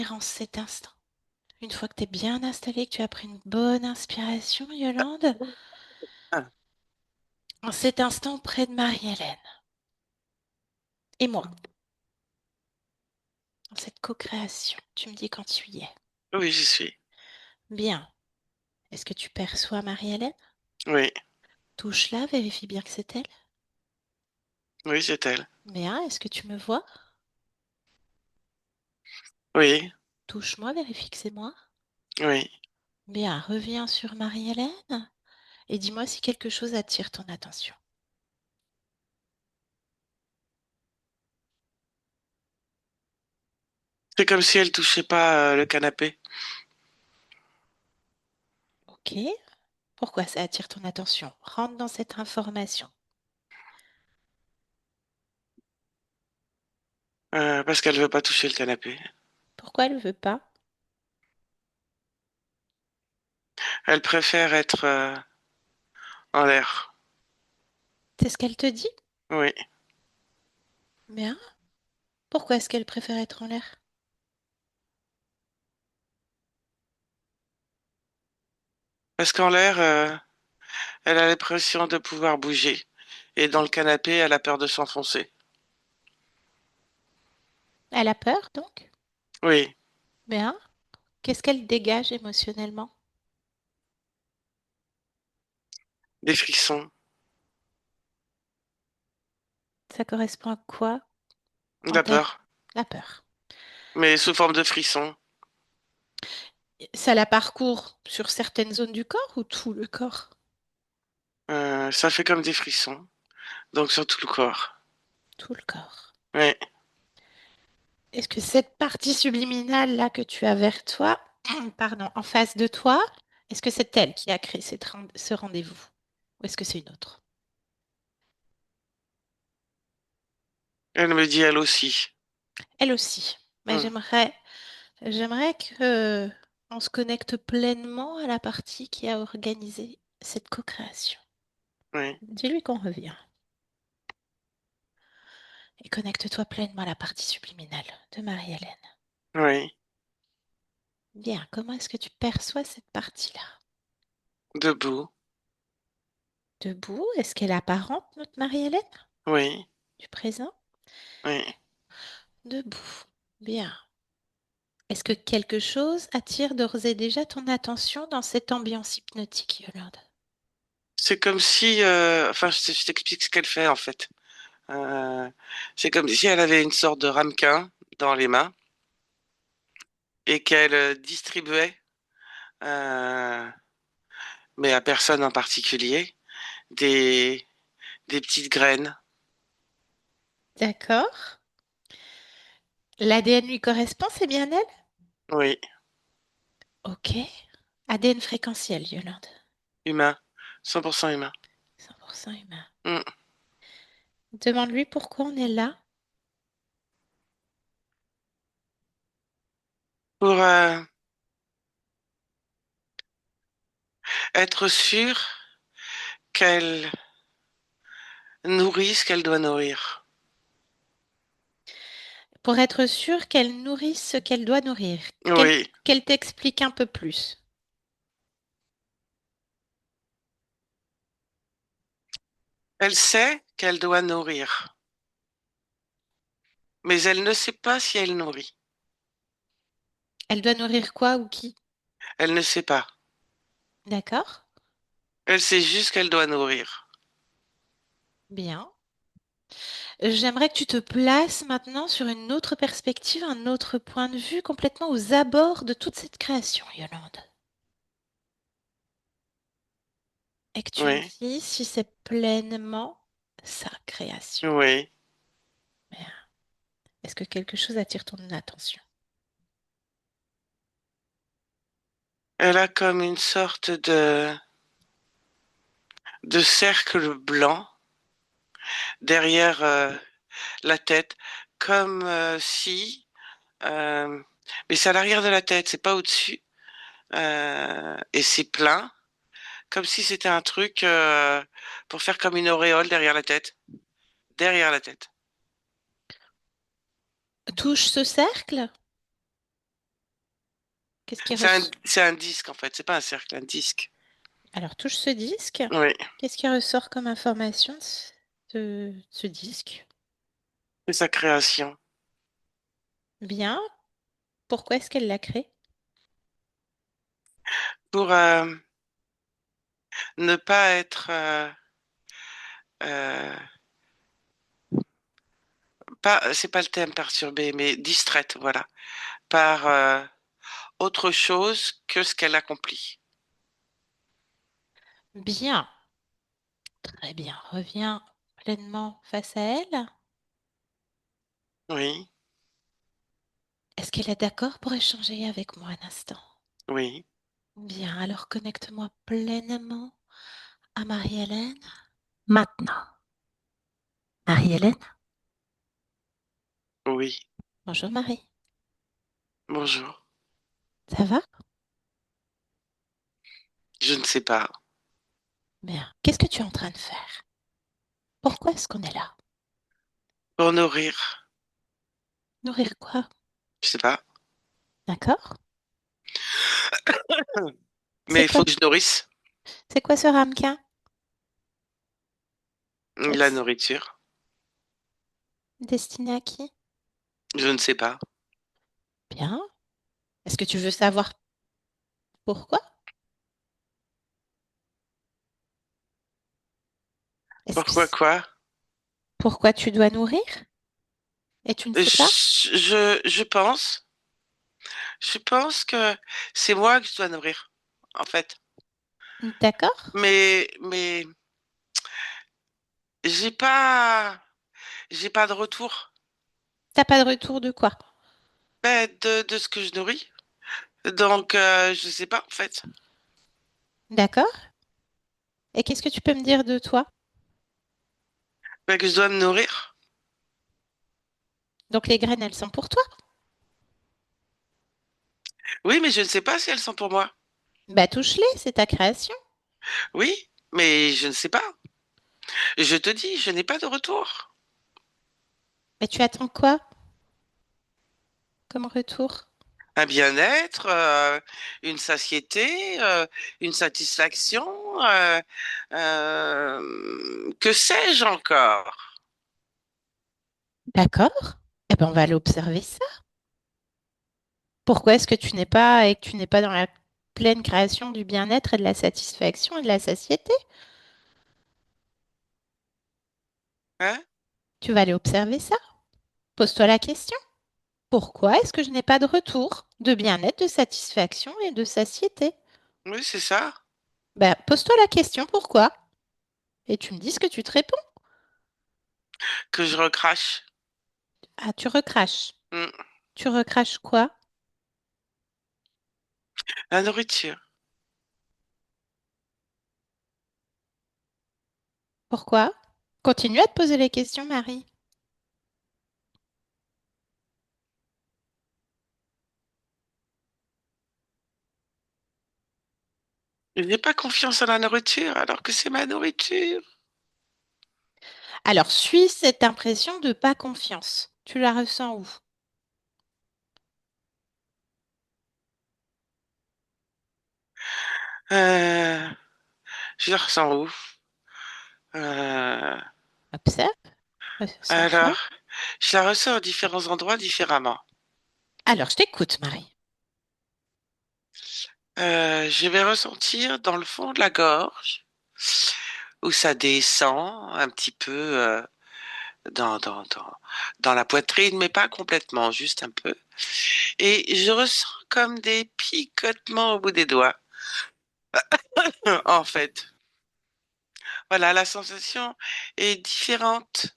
En cet instant, une fois que tu es bien installée, que tu as pris une bonne inspiration, Yolande, Ah, en cet instant près de Marie-Hélène et moi, dans cette co-création, tu me dis quand tu y es. oui, j'y suis. Bien. Est-ce que tu perçois Marie-Hélène? Oui, Touche-la, vérifie bien que c'est elle. oui, c'est elle. Bien. Est-ce que tu me vois? Oui, Touche-moi, vérifie que c'est moi. oui. Bien. Reviens sur Marie-Hélène et dis-moi si quelque chose attire ton attention. C'est comme si elle touchait pas le canapé. Ok. Pourquoi ça attire ton attention? Rentre dans cette information. Parce qu'elle veut pas toucher le canapé. Pourquoi elle ne veut pas? Elle préfère être en l'air. C'est ce qu'elle te dit? Oui, Bien. Pourquoi est-ce qu'elle préfère être en l'air? parce qu'en l'air, elle a l'impression de pouvoir bouger. Et dans le canapé, elle a peur de s'enfoncer. Elle a peur, donc? Oui, Bien. Qu'est-ce qu'elle dégage émotionnellement? des frissons, Ça correspond à quoi de en la termes... peur, La peur. mais sous forme de frissons. Ça la parcourt sur certaines zones du corps ou tout le corps? Ça fait comme des frissons, donc sur tout le corps. Tout le corps. Oui, Est-ce que cette partie subliminale là que tu as vers toi, pardon, en face de toi, est-ce que c'est elle qui a créé ce rendez-vous? Ou est-ce que c'est une autre? elle me dit elle aussi. Elle aussi. Mais Hmm, j'aimerais que on se connecte pleinement à la partie qui a organisé cette co-création. oui, Dis-lui qu'on revient. Et connecte-toi pleinement à la partie subliminale de Marie-Hélène. oui. Bien, comment est-ce que tu perçois cette partie-là? Debout. Debout, est-ce qu'elle est apparente, notre Marie-Hélène? Oui, Du présent? oui. Debout. Bien. Est-ce que quelque chose attire d'ores et déjà ton attention dans cette ambiance hypnotique, Yolande? C'est comme si, enfin, je t'explique ce qu'elle fait en fait. Euh, c'est comme si elle avait une sorte de ramequin dans les mains et qu'elle distribuait, euh, mais à personne en particulier, des, des petites graines. D'accord. L'ADN lui correspond, c'est bien elle? Oui, Ok. ADN fréquentiel, Yolande. humain, 100% humain. 100% humain. Mm. Demande-lui pourquoi on est là. Pour être sûr qu'elle nourrit ce qu'elle doit nourrir. Pour être sûre qu'elle nourrisse ce qu'elle doit nourrir. Oui, Qu'elle t'explique un peu plus. elle sait qu'elle doit nourrir, mais elle ne sait pas si elle nourrit. Elle doit nourrir quoi ou qui? Elle ne sait pas. D'accord? Elle sait juste qu'elle doit nourrir. Bien. J'aimerais que tu te places maintenant sur une autre perspective, un autre point de vue, complètement aux abords de toute cette création, Yolande. Et que tu me Oui, dises si c'est pleinement sa création. oui. Bien. Est-ce que quelque chose attire ton attention? Elle a comme une sorte de cercle blanc derrière la tête, comme si, euh, mais c'est à l'arrière de la tête, c'est pas au-dessus, et c'est plein, comme si c'était un truc pour faire comme une auréole derrière la tête. Touche ce cercle? Qu'est-ce qui C'est un, ressort? c'est un disque en fait, c'est pas un cercle, un disque. Alors, touche ce disque. Oui, Qu'est-ce qui ressort comme information de ce disque? c'est sa création. Bien. Pourquoi est-ce qu'elle l'a créé? Pour ne pas être euh, pas, c'est pas le thème perturbé, mais distraite, voilà, par autre chose que ce qu'elle accomplit. Bien. Très bien. Reviens pleinement face à elle. Oui, Est-ce qu'elle est d'accord pour échanger avec moi un instant? oui, Bien, alors connecte-moi pleinement à Marie-Hélène. Maintenant. Marie-Hélène? oui. Bonjour Marie. Bonjour. Ça va? Je ne sais pas. Bien. Qu'est-ce que tu es en train de faire? Pourquoi est-ce qu'on est là? Pour nourrir, Nourrir quoi? je sais pas. D'accord? C'est Mais il quoi? faut que je nourrisse C'est quoi ce ramequin? la Est-ce nourriture. destiné à qui? Je ne sais pas. Bien. Est-ce que tu veux savoir pourquoi? Est-ce que Pourquoi quoi? pourquoi tu dois nourrir? Et tu ne sais pas? Je pense que c'est moi que je dois nourrir, en fait. D'accord? Mais j'ai pas, j'ai pas de retour T'as pas de retour de quoi? de ce que je nourris. Donc, je sais pas, en fait. D'accord? Et qu'est-ce que tu peux me dire de toi? Que je dois me nourrir. Donc les graines, elles sont pour toi? Oui, mais je ne sais pas si elles sont pour moi. Bah touche-les, c'est ta création. Oui, mais je ne sais pas. Je te dis, je n'ai pas de retour. Mais tu attends quoi comme retour? Un bien-être, une satiété, une satisfaction, que sais-je encore? D'accord? Eh ben on va aller observer ça. Pourquoi est-ce que tu n'es pas et que tu n'es pas dans la pleine création du bien-être et de la satisfaction et de la satiété? Hein? Tu vas aller observer ça. Pose-toi la question. Pourquoi est-ce que je n'ai pas de retour de bien-être, de satisfaction et de satiété? Oui, c'est ça, Ben, pose-toi la question pourquoi et tu me dis ce que tu te réponds. que je recrache. Ah, tu recraches. Hmm. Tu recraches quoi? La nourriture. Pourquoi? Continue à te poser les questions, Marie. Je n'ai pas confiance en la nourriture alors que c'est ma nourriture. Alors, suis cette impression de pas confiance. Tu la ressens où? Euh, je la ressens où? Euh, Observe, ressens-la. alors, je la ressens à différents endroits différemment. Alors, je t'écoute, Marie. Je vais ressentir dans le fond de la gorge où ça descend un petit peu dans, dans, dans, dans la poitrine, mais pas complètement, juste un peu. Et je ressens comme des picotements au bout des doigts, en fait. Voilà, la sensation est différente,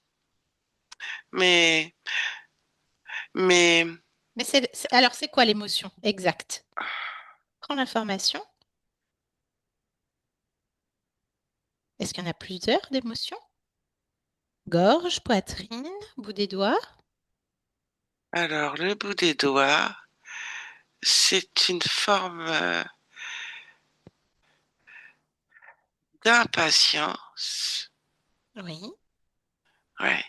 mais, mais, Mais alors, c'est quoi l'émotion exacte? Prends l'information. Est-ce qu'il y en a plusieurs d'émotions? Gorge, poitrine, bout des doigts. alors, le bout des doigts, c'est une forme d'impatience. Oui. Ouais,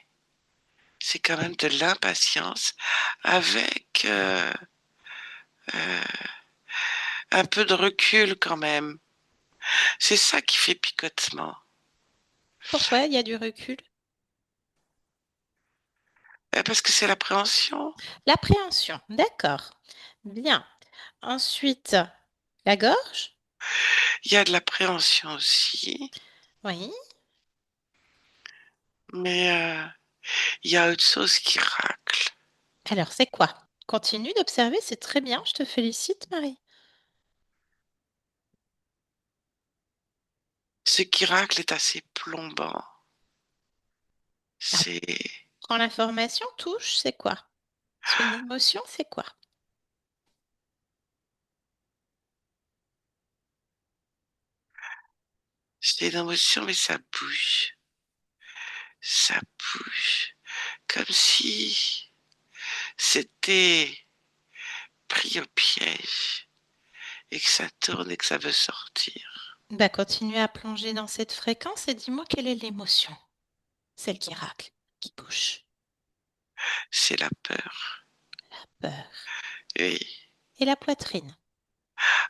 c'est quand même de l'impatience avec un peu de recul quand même. C'est ça qui fait picotement. Pourquoi il y a du recul? Parce que c'est l'appréhension. L'appréhension, d'accord. Bien. Ensuite, la gorge? Il y a de l'appréhension aussi, Oui. mais il y a autre chose qui racle. Alors, c'est quoi? Continue d'observer, c'est très bien, je te félicite, Marie. Ce qui racle est assez plombant. Alors, C'est, quand l'information touche, c'est quoi? C'est une émotion, c'est quoi? c'est une émotion, mais ça bouge. Ça bouge. Comme si c'était pris au piège et que ça tourne et que ça veut sortir. Bah, continue à plonger dans cette fréquence et dis-moi quelle est l'émotion, celle qui racle, qui bouge. C'est la peur. Peur. Oui. Et la poitrine.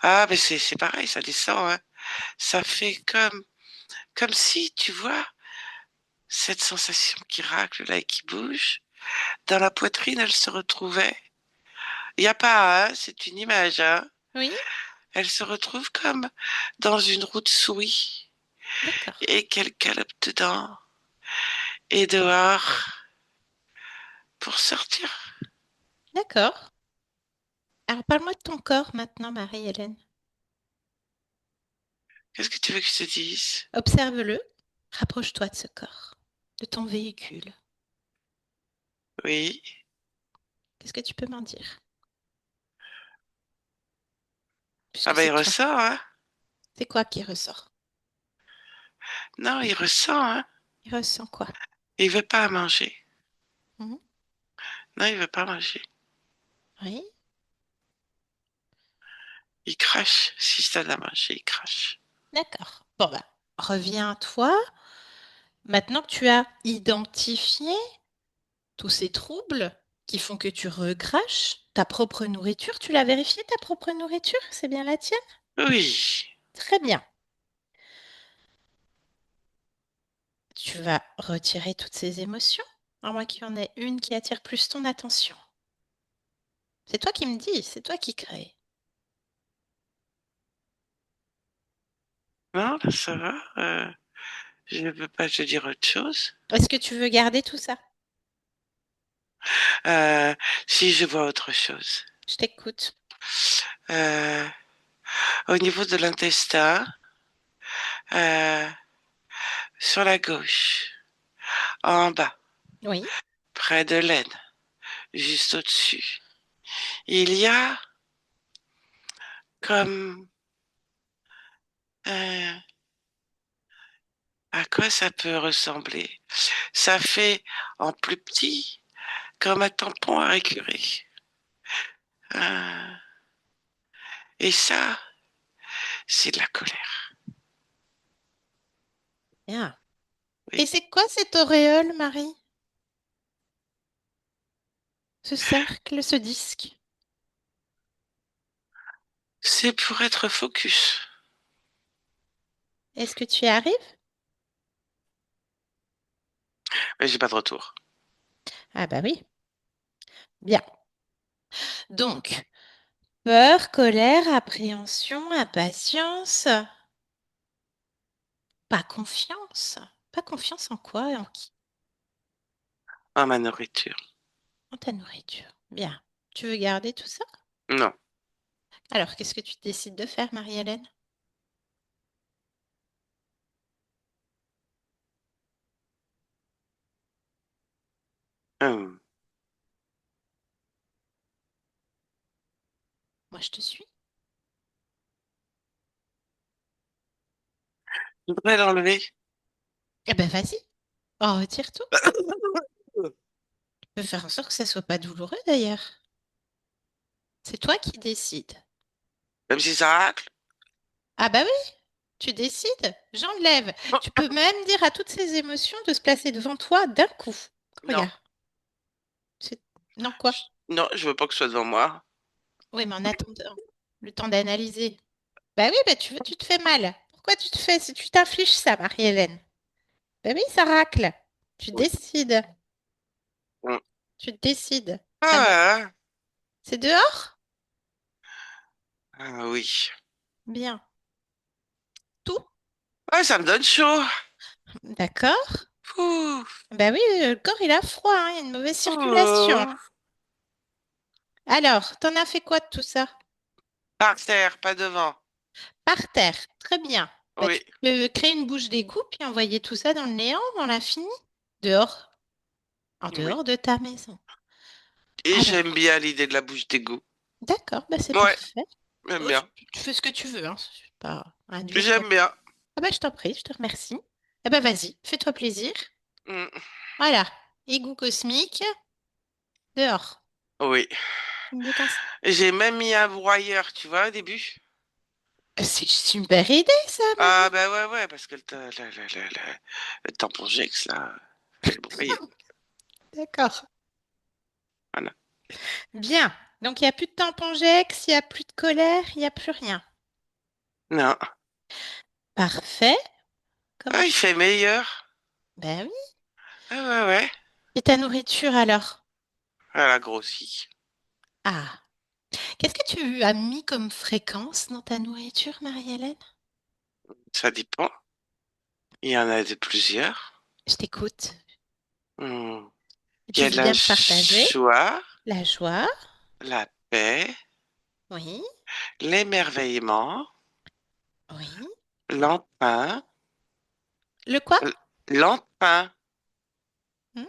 Ah, mais c'est pareil, ça descend, hein. Ça fait comme si, tu vois, cette sensation qui racle là et qui bouge, dans la poitrine, elle se retrouvait. Il n'y a pas, hein, c'est une image, hein. Oui, Elle se retrouve comme dans une roue de souris d'accord, et qu'elle galope dedans et dehors pour sortir. d'accord. Alors, parle-moi de ton corps maintenant, Marie-Hélène. Qu'est-ce que tu veux que je te dise? Observe-le. Rapproche-toi de ce corps, de ton véhicule. Oui. Qu'est-ce que tu peux m'en dire? Ah Puisque ben c'est il toi. ressent, hein. C'est quoi qui ressort? Non, il ressent, hein. Il ressent quoi? Il veut pas manger. Mhm. Non, il veut pas manger. Oui, Il crache. Si je donne à manger, il crache. d'accord. Bon, bah, reviens à toi. Maintenant que tu as identifié tous ces troubles qui font que tu recraches, ta propre nourriture, tu l'as vérifié, ta propre nourriture? C'est bien la tienne? Oui. Très bien. Tu vas retirer toutes ces émotions, à moins qu'il y en ait une qui attire plus ton attention. C'est toi qui me dis, c'est toi qui crée. Non, là, ça va. Je ne peux pas te dire autre chose. Est-ce que tu veux garder tout ça? Euh, si je vois autre chose. Je t'écoute. Euh, au niveau de l'intestin, euh, sur la gauche, en bas, Oui, près de l'aine, juste au-dessus, il y a comme... à quoi ça peut ressembler? Ça fait en plus petit comme un tampon à récurer. Euh, et ça, c'est de la colère. bien. Et Oui. c'est quoi cette auréole, Marie? Ce cercle, ce disque? C'est pour être focus. Est-ce que tu y arrives? Mais j'ai pas de retour. Ah bah oui, bien. Donc, peur, colère, appréhension, impatience, pas confiance. Pas confiance en quoi et en qui? Ah, ma nourriture. En ta nourriture. Bien. Tu veux garder tout ça? Non. Alors, qu'est-ce que tu décides de faire, Marie-Hélène? Hum. Moi, je te suis. Je voudrais l'enlever. Eh ben, vas-y. Oh, retire tout. Tu peux faire en sorte que ça soit pas douloureux, d'ailleurs. C'est toi qui décides. Même si ça racle. Ah bah oui, tu décides. J'enlève. Tu peux même dire à toutes ces émotions de se placer devant toi d'un coup. Non. Regarde. C'est- Non, quoi? Non, je veux pas que ce soit devant moi. Oui, mais en attendant. le temps d'analyser. Bah oui, bah tu te fais mal. Pourquoi tu te fais, si tu t'infliges ça, Marie-Hélène? Bah oui, ça racle. Tu Oui. décides. Mm. Tu décides. Alors, Ah, c'est dehors? oui. Bien. Tout? Ah, ça me donne chaud. D'accord. Ouh, Bah oui, le corps il a froid, hein, il y a une mauvaise circulation. ouh. Alors, t'en as fait quoi de tout ça? Par terre, pas devant. Par terre. Très bien. Bah, tu Oui, peux créer une bouche d'égout puis envoyer tout ça dans le néant, dans l'infini. Dehors. En oui. dehors de ta maison. Et j'aime Alors, bien l'idée de la bouche d'égout. d'accord, bah c'est Ouais, parfait. j'aime Oh, bien. tu fais ce que tu veux, hein. C'est pas un dur pour... J'aime bien. Ah bah je t'en prie, je te remercie. Eh bah vas-y, fais-toi plaisir. Mm. Voilà. Égout cosmique. Dehors. Oui. Tu me dis quand J'ai même mis un broyeur, tu vois, au début. c'est une super idée, ça, Ah, Marie. bah ouais, ouais, parce que le tampon Gex, là, fallait le broyer. D'accord. Voilà. Bien. Donc, il n'y a plus de tampongex, il n'y a plus de colère, il n'y a plus rien. Non. Parfait. Comment Ah, il tu... fait meilleur. Ben oui. Ah, ouais, ouais. Et ta nourriture, alors? Elle a grossi. Ah. Qu'est-ce que tu as mis comme fréquence dans ta nourriture, Marie-Hélène? Ça dépend. Il y en a de plusieurs. Je t'écoute. Hmm. Il y Tu a veux de la bien me partager? joie, La joie. la paix, Oui. l'émerveillement, Oui. l'emprunt. Le quoi? L'emprunt, Hmm.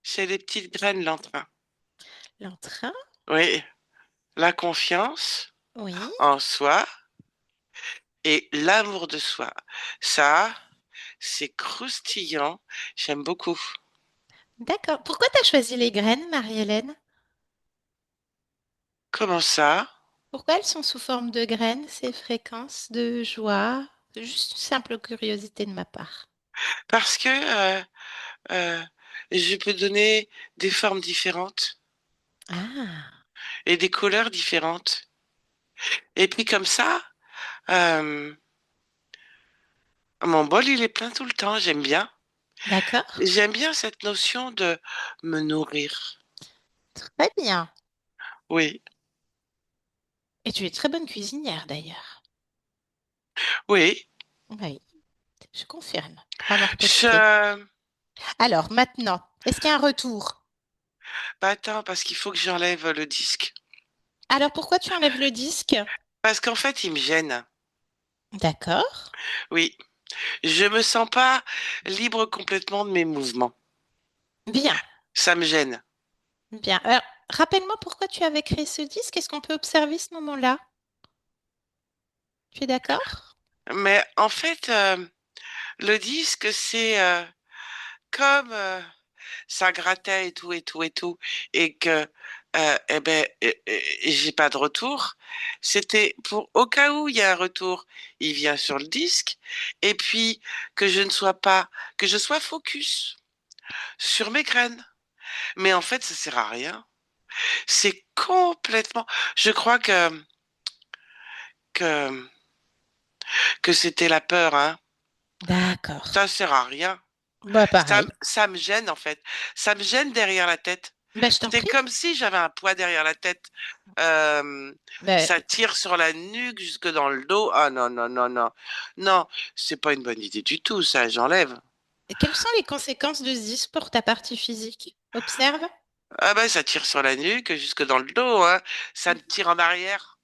c'est les petites graines, l'emprunt. L'entrain. Oui, la confiance Oui. en soi et l'amour de soi. Ça, c'est croustillant. J'aime beaucoup. D'accord. Pourquoi tu as choisi les graines, Marie-Hélène? Comment ça? Pourquoi elles sont sous forme de graines, ces fréquences de joie? Juste une simple curiosité de ma part. Parce que euh, je peux donner des formes différentes Ah, et des couleurs différentes. Et puis comme ça, euh, mon bol, il est plein tout le temps. J'aime bien. d'accord. J'aime bien cette notion de me nourrir. Très bien. Oui, Et tu es très bonne cuisinière d'ailleurs. oui. Oui, je confirme, pour avoir testé. Je... Alors maintenant, est-ce qu'il y a un retour? Bah attends, parce qu'il faut que j'enlève le disque. Alors pourquoi tu enlèves le disque? Parce qu'en fait, il me gêne. D'accord. Oui, je me sens pas libre complètement de mes mouvements. Bien, Ça me gêne. bien. Alors, rappelle-moi pourquoi tu avais créé ce disque. Est-ce qu'on peut observer ce moment-là? Tu es d'accord? Mais en fait, le disque, c'est comme ça grattait et tout et tout et tout, et que eh ben, j'ai pas de retour. C'était pour au cas où il y a un retour, il vient sur le disque, et puis que je ne sois pas, que je sois focus sur mes graines. Mais en fait, ça sert à rien. C'est complètement. Je crois que que c'était la peur, hein. D'accord. Ça sert à rien. Bah pareil. Ça me gêne en fait. Ça me gêne derrière la tête. Bah je t'en C'est prie. comme si j'avais un poids derrière la tête. Euh, Bah, Ça tire sur la nuque jusque dans le dos. Ah non, non, non, non. Non, c'est pas une bonne idée du tout, ça, j'enlève. quelles sont les conséquences de ce disque pour ta partie physique? Observe. Ah ben, ça tire sur la nuque jusque dans le dos, hein. Ça me tire en arrière.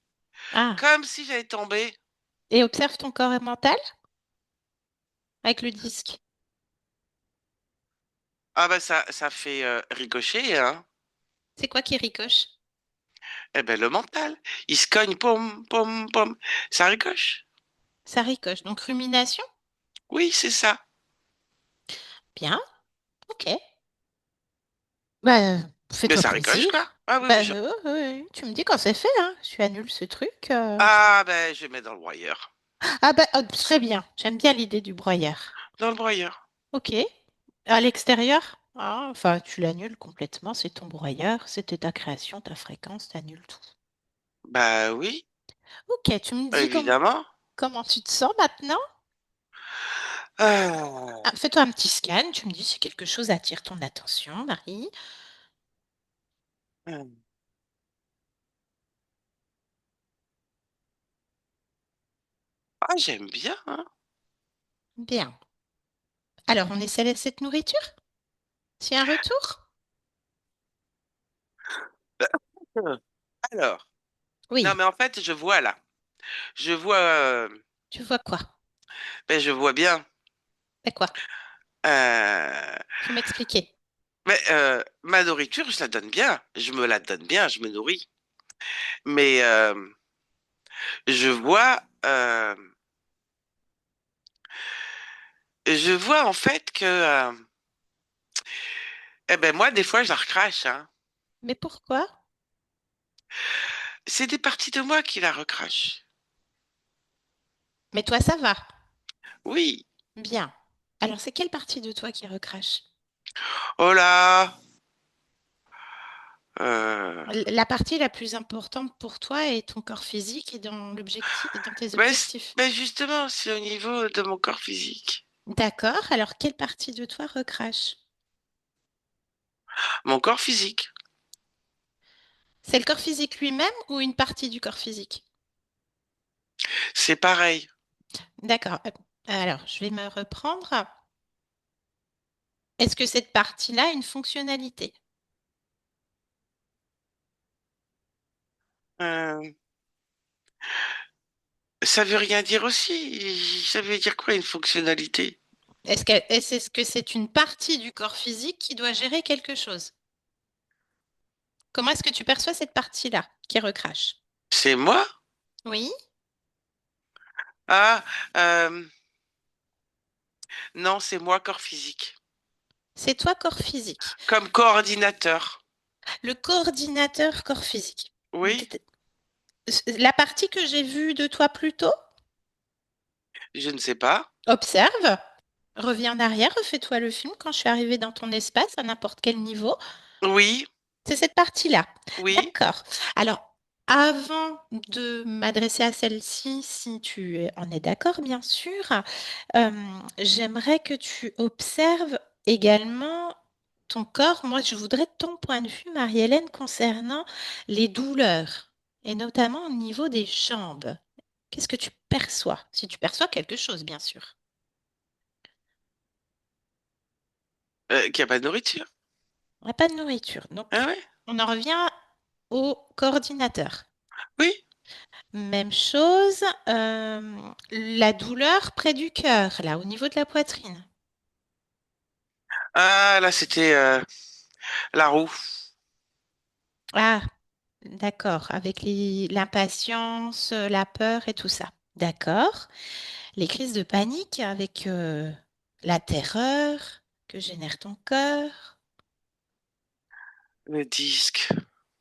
Ah, Comme si j'allais tomber. et observe ton corps mental avec le disque. Ah ben, ça fait ricocher, hein. C'est quoi qui ricoche? Eh ben, le mental. Il se cogne, pom, pom, pom. Ça ricoche. Ça ricoche. Donc rumination? Oui, c'est ça. Bien, ok. Bah, Mais fais-toi ça ricoche, plaisir. quoi. Ah oui, Bah, oui. oui, tu me dis quand c'est fait, hein. Tu annules ce truc. Ah ben, je mets dans le broyeur. Ah bah, très bien. J'aime bien l'idée du broyeur. Dans le broyeur. Ok. À l'extérieur? Ah, enfin, tu l'annules complètement. C'est ton broyeur. C'était ta création, ta fréquence. T'annules tout. Bah oui. Ok, tu me dis évidemment. comment tu te sens maintenant? Euh, Ah, fais-toi un petit scan, tu me dis si quelque chose attire ton attention, Marie. ah, j'aime bien, hein. Bien. Alors, on essaie cette nourriture? C'est un retour? Euh, Alors, non, Oui. mais en fait, je vois là. Je vois, Tu vois quoi? ben, je vois bien. C'est quoi? Euh, Faut m'expliquer. mais ma nourriture, je la donne bien. Je me la donne bien, je me nourris. Mais je vois, je vois en fait que, eh ben moi, des fois, je la recrache, hein. Mais pourquoi? C'est des parties de moi qui la recrachent. Mais toi, ça va. Oui. Bien. Alors, c'est quelle partie de toi qui recrache? Oh là. Euh, La partie la plus importante pour toi est ton corps physique et dans l'objectif, dans tes objectifs. ben justement, c'est au niveau de mon corps physique. D'accord. Alors, quelle partie de toi recrache? Mon corps physique. C'est le corps physique lui-même ou une partie du corps physique? C'est pareil. D'accord. Alors, je vais me reprendre. Est-ce que cette partie-là a une fonctionnalité? Euh, Ça veut rien dire aussi. Ça veut dire quoi une fonctionnalité? Est-ce que c'est une partie du corps physique qui doit gérer quelque chose? Comment est-ce que tu perçois cette partie-là qui recrache? C'est moi? Oui, Ah, euh, non, c'est moi corps physique. c'est toi corps physique. Comme coordinateur. Le coordinateur corps physique. Oui, La partie que j'ai vue de toi plus tôt, je ne sais pas. observe, reviens en arrière, refais-toi le film quand je suis arrivée dans ton espace à n'importe quel niveau. Oui, C'est cette partie-là. oui. D'accord. Alors, avant de m'adresser à celle-ci, si tu en es d'accord, bien sûr, euh, j'aimerais que tu observes également ton corps. Moi, je voudrais ton point de vue, Marie-Hélène, concernant les douleurs, et notamment au niveau des jambes. Qu'est-ce que tu perçois? Si tu perçois quelque chose, bien sûr. Qu'il n'y a pas de nourriture. On n'a pas de nourriture. Ah Donc, ouais? on en revient au coordinateur. Oui. Même chose, la douleur près du cœur, là, au niveau de la poitrine. Ah, là, c'était la roue. Ah, d'accord, avec l'impatience, la peur et tout ça. D'accord. Les crises de panique avec la terreur que génère ton cœur. Le disque.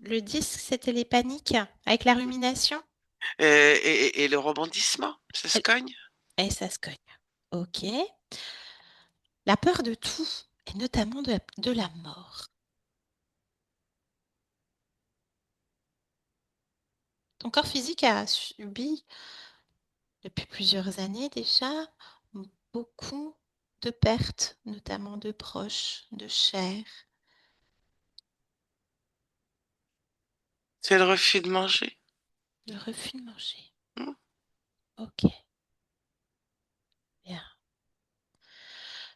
Le disque, c'était les paniques avec la rumination. Et le rebondissement, ça se Et cogne. et ça se cogne. Ok. La peur de tout, et notamment de la mort. Ton corps physique a subi depuis plusieurs années déjà beaucoup de pertes, notamment de proches, de chair, C'est le refus de manger. le refus de manger. Hmm. Ok, bien.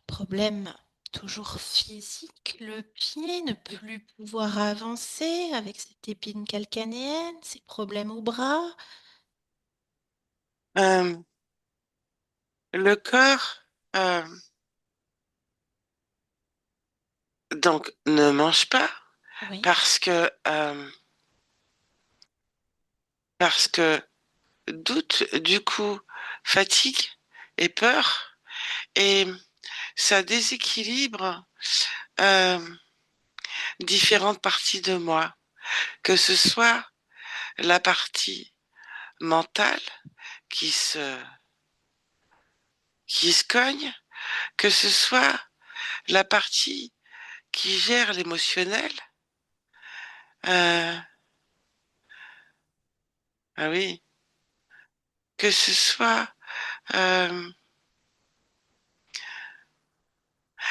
Problème toujours physique, le pied, ne plus pouvoir avancer avec cette épine calcanéenne, ces problèmes au bras. Euh, le corps, euh, donc, ne mange pas Oui, parce que doute, du coup, fatigue et peur, et ça déséquilibre euh, différentes parties de moi, que ce soit la partie mentale qui se, qui se cogne, que ce soit la partie qui gère l'émotionnel. Euh, ah oui. que ce soit euh,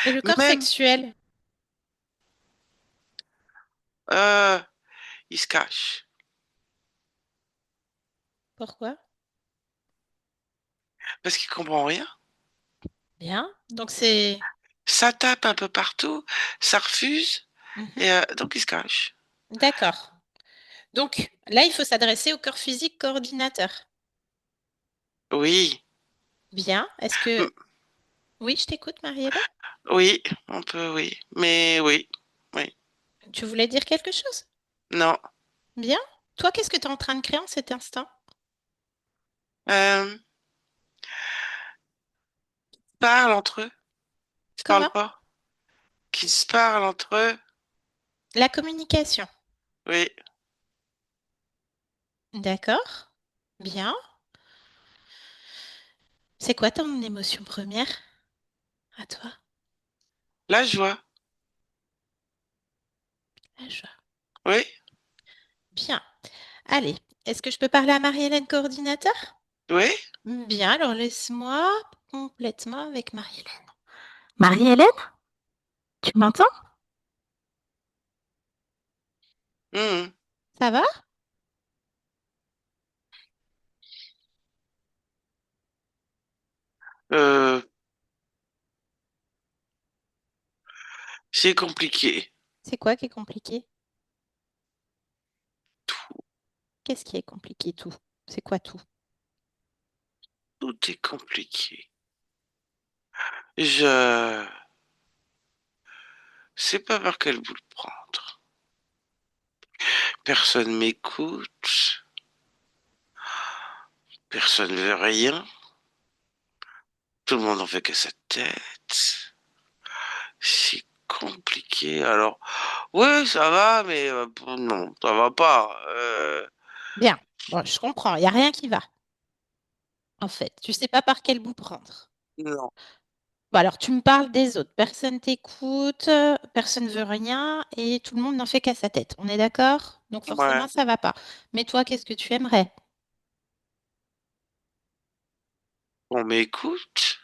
Et le corps même sexuel, euh, il se cache pourquoi? parce qu'il comprend rien. Bien. Donc c'est... Ça tape un peu partout, ça refuse Mhm. et donc il se cache. D'accord. Donc là, il faut s'adresser au corps physique coordinateur. Oui, Bien. Est-ce que... Mm, Oui, je t'écoute, Marie-Hélène. oui, on peut, oui, mais oui, oui, Tu voulais dire quelque chose? non. Bien. Toi, qu'est-ce que tu es en train de créer en cet instant? Euh, parlent entre eux, ils se parlent Comment? pas, qu'ils se parlent entre eux, La communication. oui. D'accord. Bien. C'est quoi ton émotion première à toi? La joie, La joie. oui, Bien. Allez, est-ce que je peux parler à Marie-Hélène coordinateur? oui. Bien, alors laisse-moi complètement avec Marie-Hélène. Marie-Hélène, tu m'entends? Mhm. Ça va? Euh, c'est compliqué, C'est quoi qui est compliqué? Qu'est-ce qui est compliqué tout? C'est quoi tout? tout est compliqué. Je sais pas par quel bout le prendre. Personne m'écoute, personne veut rien, tout le monde en fait que sa tête. C'est compliqué. Alors, oui, ça va, mais non, ça va pas. Bien. Bon, je comprends, il n'y a rien qui va, en fait. Tu sais pas par quel bout prendre. Non, Bon, alors, tu me parles des autres. Personne t'écoute, personne veut rien et tout le monde n'en fait qu'à sa tête. On est d'accord? Donc, ouais, forcément, ça va pas. Mais toi, qu'est-ce que tu aimerais? on m'écoute.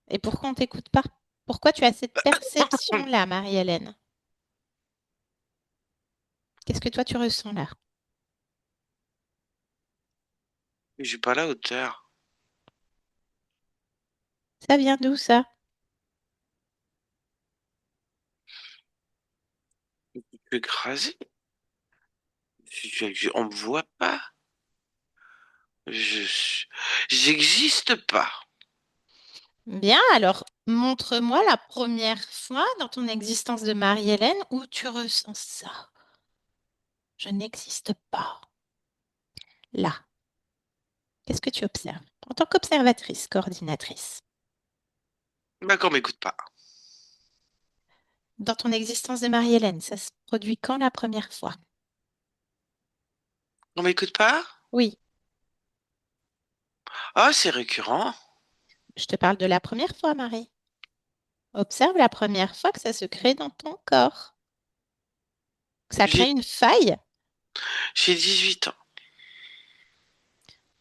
Et pourquoi on t'écoute pas? Pourquoi tu as cette perception-là, Marie-Hélène? Qu'est-ce que toi, tu ressens là? Je suis pas à la hauteur. Ça vient d'où, ça? Je suis écrasé. On me voit pas. Je, j'existe pas. Bien, alors, montre-moi la première fois dans ton existence de Marie-Hélène où tu ressens ça. Je n'existe pas. Là, qu'est-ce que tu observes en tant qu'observatrice, coordinatrice? Bah, qu'on m'écoute pas. Dans ton existence de Marie-Hélène, ça se produit quand la première fois? On m'écoute pas? Oui, Ah, c'est récurrent. je te parle de la première fois, Marie. Observe la première fois que ça se crée dans ton corps, que ça crée J'ai, une faille. j'ai 18 ans.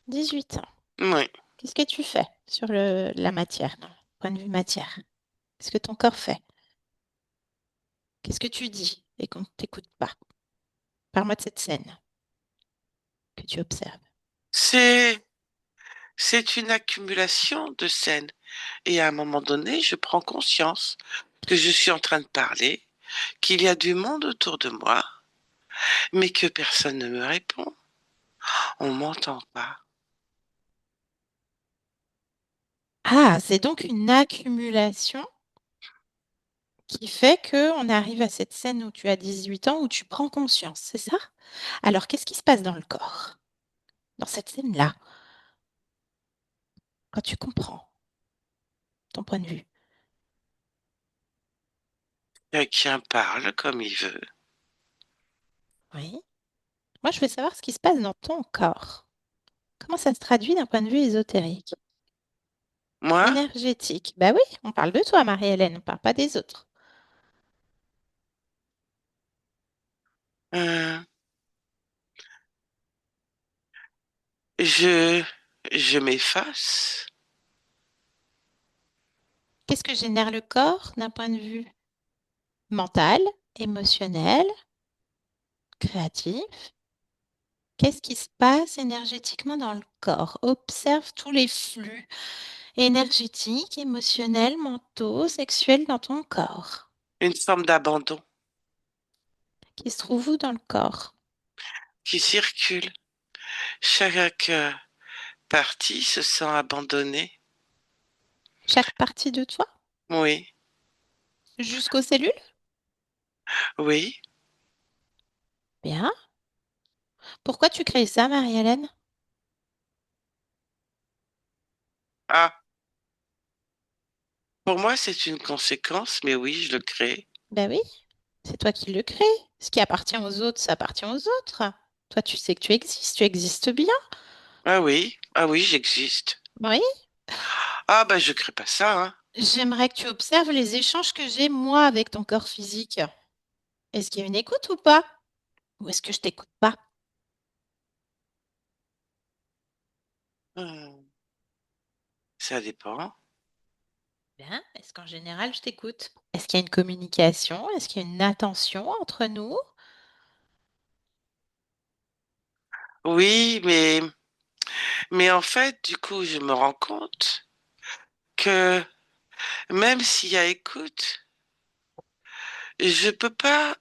18 ans. Oui. Qu'est-ce que tu fais sur la matière, non, point de vue matière? Qu'est-ce que ton corps fait? Qu'est-ce que tu dis et qu'on ne t'écoute pas? Parle-moi de cette scène que tu observes. C'est, c'est une accumulation de scènes. Et à un moment donné, je prends conscience que je suis en train de parler, qu'il y a du monde autour de moi, mais que personne ne me répond. On m'entend pas. Ah, c'est donc une accumulation qui fait que on arrive à cette scène où tu as 18 ans, où tu prends conscience, c'est ça? Alors, qu'est-ce qui se passe dans le corps, dans cette scène-là, quand tu comprends ton point de vue? Chacun parle comme il veut. Oui. Moi, je veux savoir ce qui se passe dans ton corps. Comment ça se traduit d'un point de vue ésotérique, Moi, énergétique? Bah oui, on parle de toi, Marie-Hélène, on parle pas des autres. euh, je, Je m'efface. Qu'est-ce que génère le corps d'un point de vue mental, émotionnel, créatif? Qu'est-ce qui se passe énergétiquement dans le corps? Observe tous les flux énergétiques, émotionnels, mentaux, sexuels dans ton corps. Une forme d'abandon Qui se trouve où dans le corps? qui circule. Chaque partie se sent abandonnée. Chaque partie de toi? Oui, Jusqu'aux cellules? oui. Bien. Pourquoi tu crées ça, Marie-Hélène? Ah, pour moi, c'est une conséquence, mais oui, je le crée. Ben oui, c'est toi qui le crée. Ce qui appartient aux autres, ça appartient aux autres. Toi, tu existes bien. Ah oui, j'existe. Oui. Ah, bah, je crée pas ça, hein. J'aimerais que tu observes les échanges que j'ai, moi, avec ton corps physique. Est-ce qu'il y a une écoute ou pas? Ou est-ce que je t'écoute pas? Hmm, ça dépend. Bien. Est-ce qu'en général, je t'écoute? Est-ce qu'il y a une communication? Est-ce qu'il y a une attention entre nous? Oui, mais en fait, du coup, je me rends compte que même s'il y a écoute, je peux pas,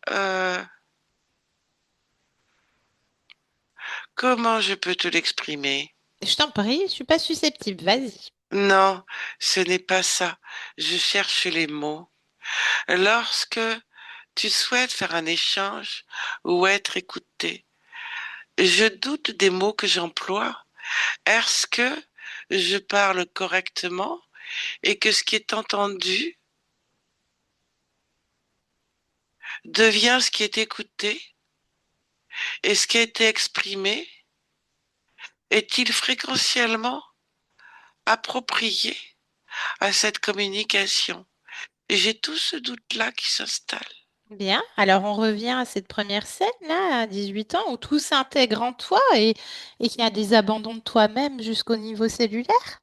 comment je peux te l'exprimer? Je t'en prie, je suis pas susceptible. Vas-y. Non, ce n'est pas ça. Je cherche les mots. Lorsque tu souhaites faire un échange ou être écouté, je doute des mots que j'emploie. Est-ce que je parle correctement et que ce qui est entendu devient ce qui est écouté et ce qui a été exprimé est-il fréquentiellement approprié à cette communication? Et j'ai tout ce doute-là qui s'installe. Bien. Alors, on revient à cette première scène, là, à 18 ans, où tout s'intègre en toi et qu'il y a des abandons de toi-même jusqu'au niveau cellulaire.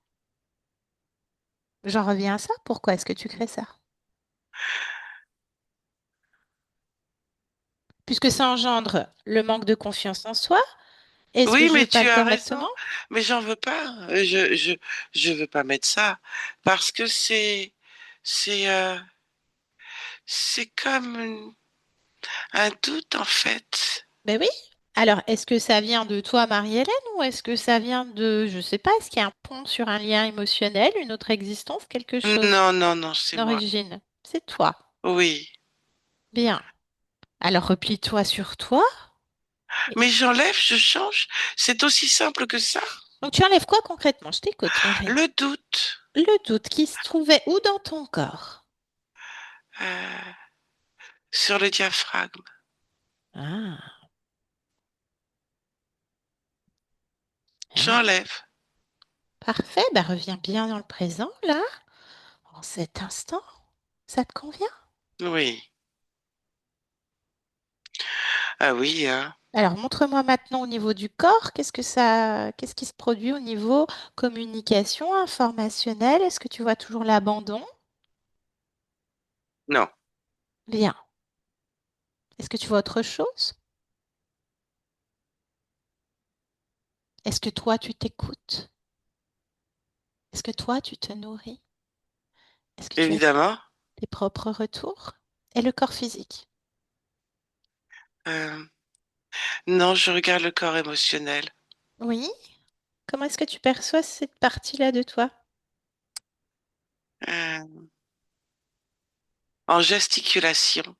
J'en reviens à ça. Pourquoi est-ce que tu crées ça? Puisque ça engendre le manque de confiance en soi. Est-ce que Oui, je mais parle tu as correctement? raison. Mais j'en veux pas. Je veux pas mettre ça parce que c'est comme un doute en fait. Ben oui. Alors, est-ce que ça vient de toi, Marie-Hélène, ou est-ce que ça vient de, je sais pas, est-ce qu'il y a un pont sur un lien émotionnel, une autre existence, quelque chose Non, non, non, c'est moi. d'origine? C'est toi. Oui. Bien. Alors, replie-toi sur toi. Et- Mais j'enlève, je change. C'est aussi simple que ça. Donc, tu enlèves quoi concrètement? Je t'écoute, Marie. Le doute Le doute qui se trouvait où dans ton corps? euh, sur le diaphragme. Ah, bien. J'enlève. Parfait. Ben, reviens bien dans le présent, là, en cet instant. Ça te convient? Oui. Ah oui, hein. Alors, montre-moi maintenant au niveau du corps, qu'est-ce qui se produit au niveau communication, informationnel? Est-ce que tu vois toujours l'abandon? Non. Bien. Est-ce que tu vois autre chose? Est-ce que toi, tu t'écoutes? Est-ce que toi, tu te nourris? Est-ce que tu as Évidemment. tes propres retours? Et le corps physique? Euh, non, je regarde le corps émotionnel. Oui. Comment est-ce que tu perçois cette partie-là de toi? Euh, en gesticulation.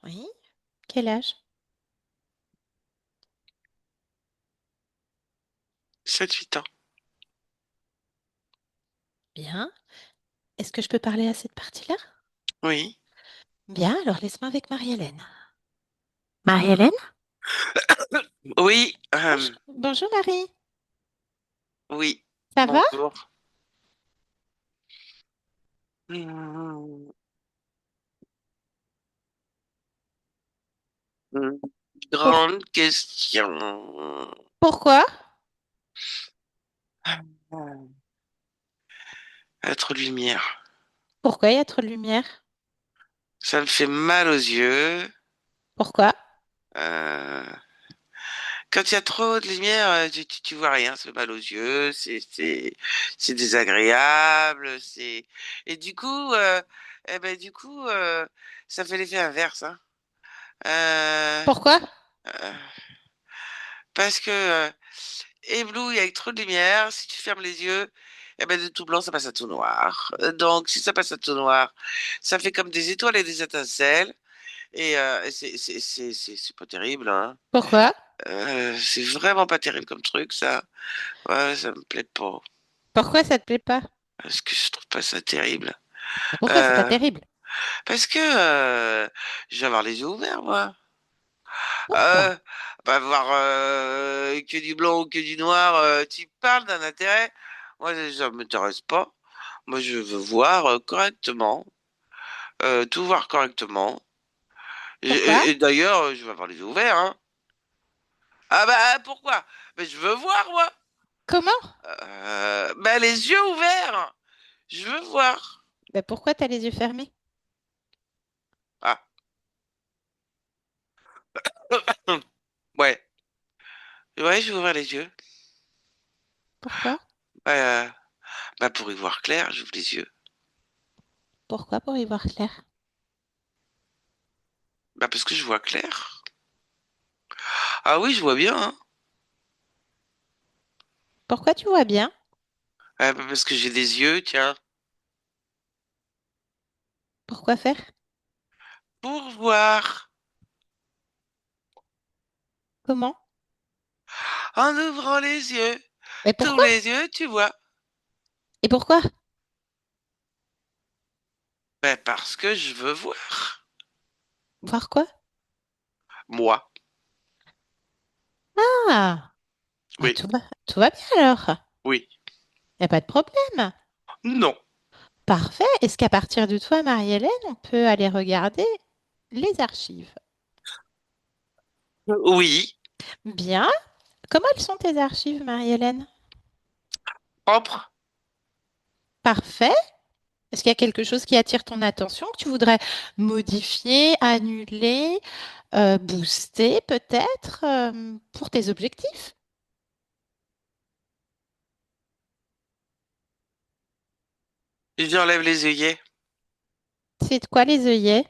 Oui. Quel âge? 7 8 ans. Bien. Est-ce que je peux parler à cette partie-là? Oui. Bien, alors laisse-moi avec Marie-Hélène. Marie-Hélène? Oui. Bonjour Marie. Oui. Ça va? Bonjour. Hmm. Pour- Grande question. Pourquoi? Être lumière. Pourquoi il y a trop de lumière? Ça me fait mal aux yeux. Pourquoi? Euh, Quand il y a trop de lumière, tu vois rien, ça fait mal aux yeux, c'est désagréable, et du coup, ça fait l'effet inverse, hein. Euh, Pourquoi? euh, Parce que ébloui avec trop de lumière, si tu fermes les yeux, de tout blanc, ça passe à tout noir. Donc, si ça passe à tout noir, ça fait comme des étoiles et des étincelles, et c'est pas terrible, hein. Pourquoi? C'est vraiment pas terrible comme truc, ça. Ouais, ça me plaît pas. Pourquoi ça te plaît pas? Parce que je trouve pas ça terrible. Et pourquoi c'est pas Euh, terrible? Parce que je vais avoir les yeux ouverts, moi. Pourquoi? Euh, Pas voir que du blanc ou que du noir. Tu parles d'un intérêt. Moi, ça m'intéresse pas. Moi, je veux voir correctement, tout voir correctement. Pourquoi? Et d'ailleurs, je vais avoir les yeux ouverts, hein. Ah bah pourquoi? Mais je veux voir, moi. Comment? Les yeux ouverts. Je veux voir. Ben pourquoi t'as les yeux fermés? Ah, ouais. Ouais, je vais ouvrir les yeux. Pourquoi? Euh, pour y voir clair, j'ouvre les yeux. Pourquoi pour y voir clair? Parce que je vois clair. Ah oui, je vois bien, hein. Pourquoi tu vois bien? Parce que j'ai des yeux, tiens. Pourquoi faire? Pour voir. Comment? En ouvrant les yeux. Mais Tous pourquoi? les yeux, tu vois. Et pourquoi? Parce que je veux voir. Voir quoi? Moi. Ah, bah, Oui. tout va bien alors. Oui. Y a pas de problème. Non. Parfait. Est-ce qu'à partir de toi, Marie-Hélène, on peut aller regarder les archives? Oui. Bien. Comment elles sont tes archives, Marie-Hélène? Propre. Parfait. Est-ce qu'il y a quelque chose qui attire ton attention que tu voudrais modifier, annuler, booster peut-être pour tes objectifs? J'enlève les œillets. C'est de quoi les œillets?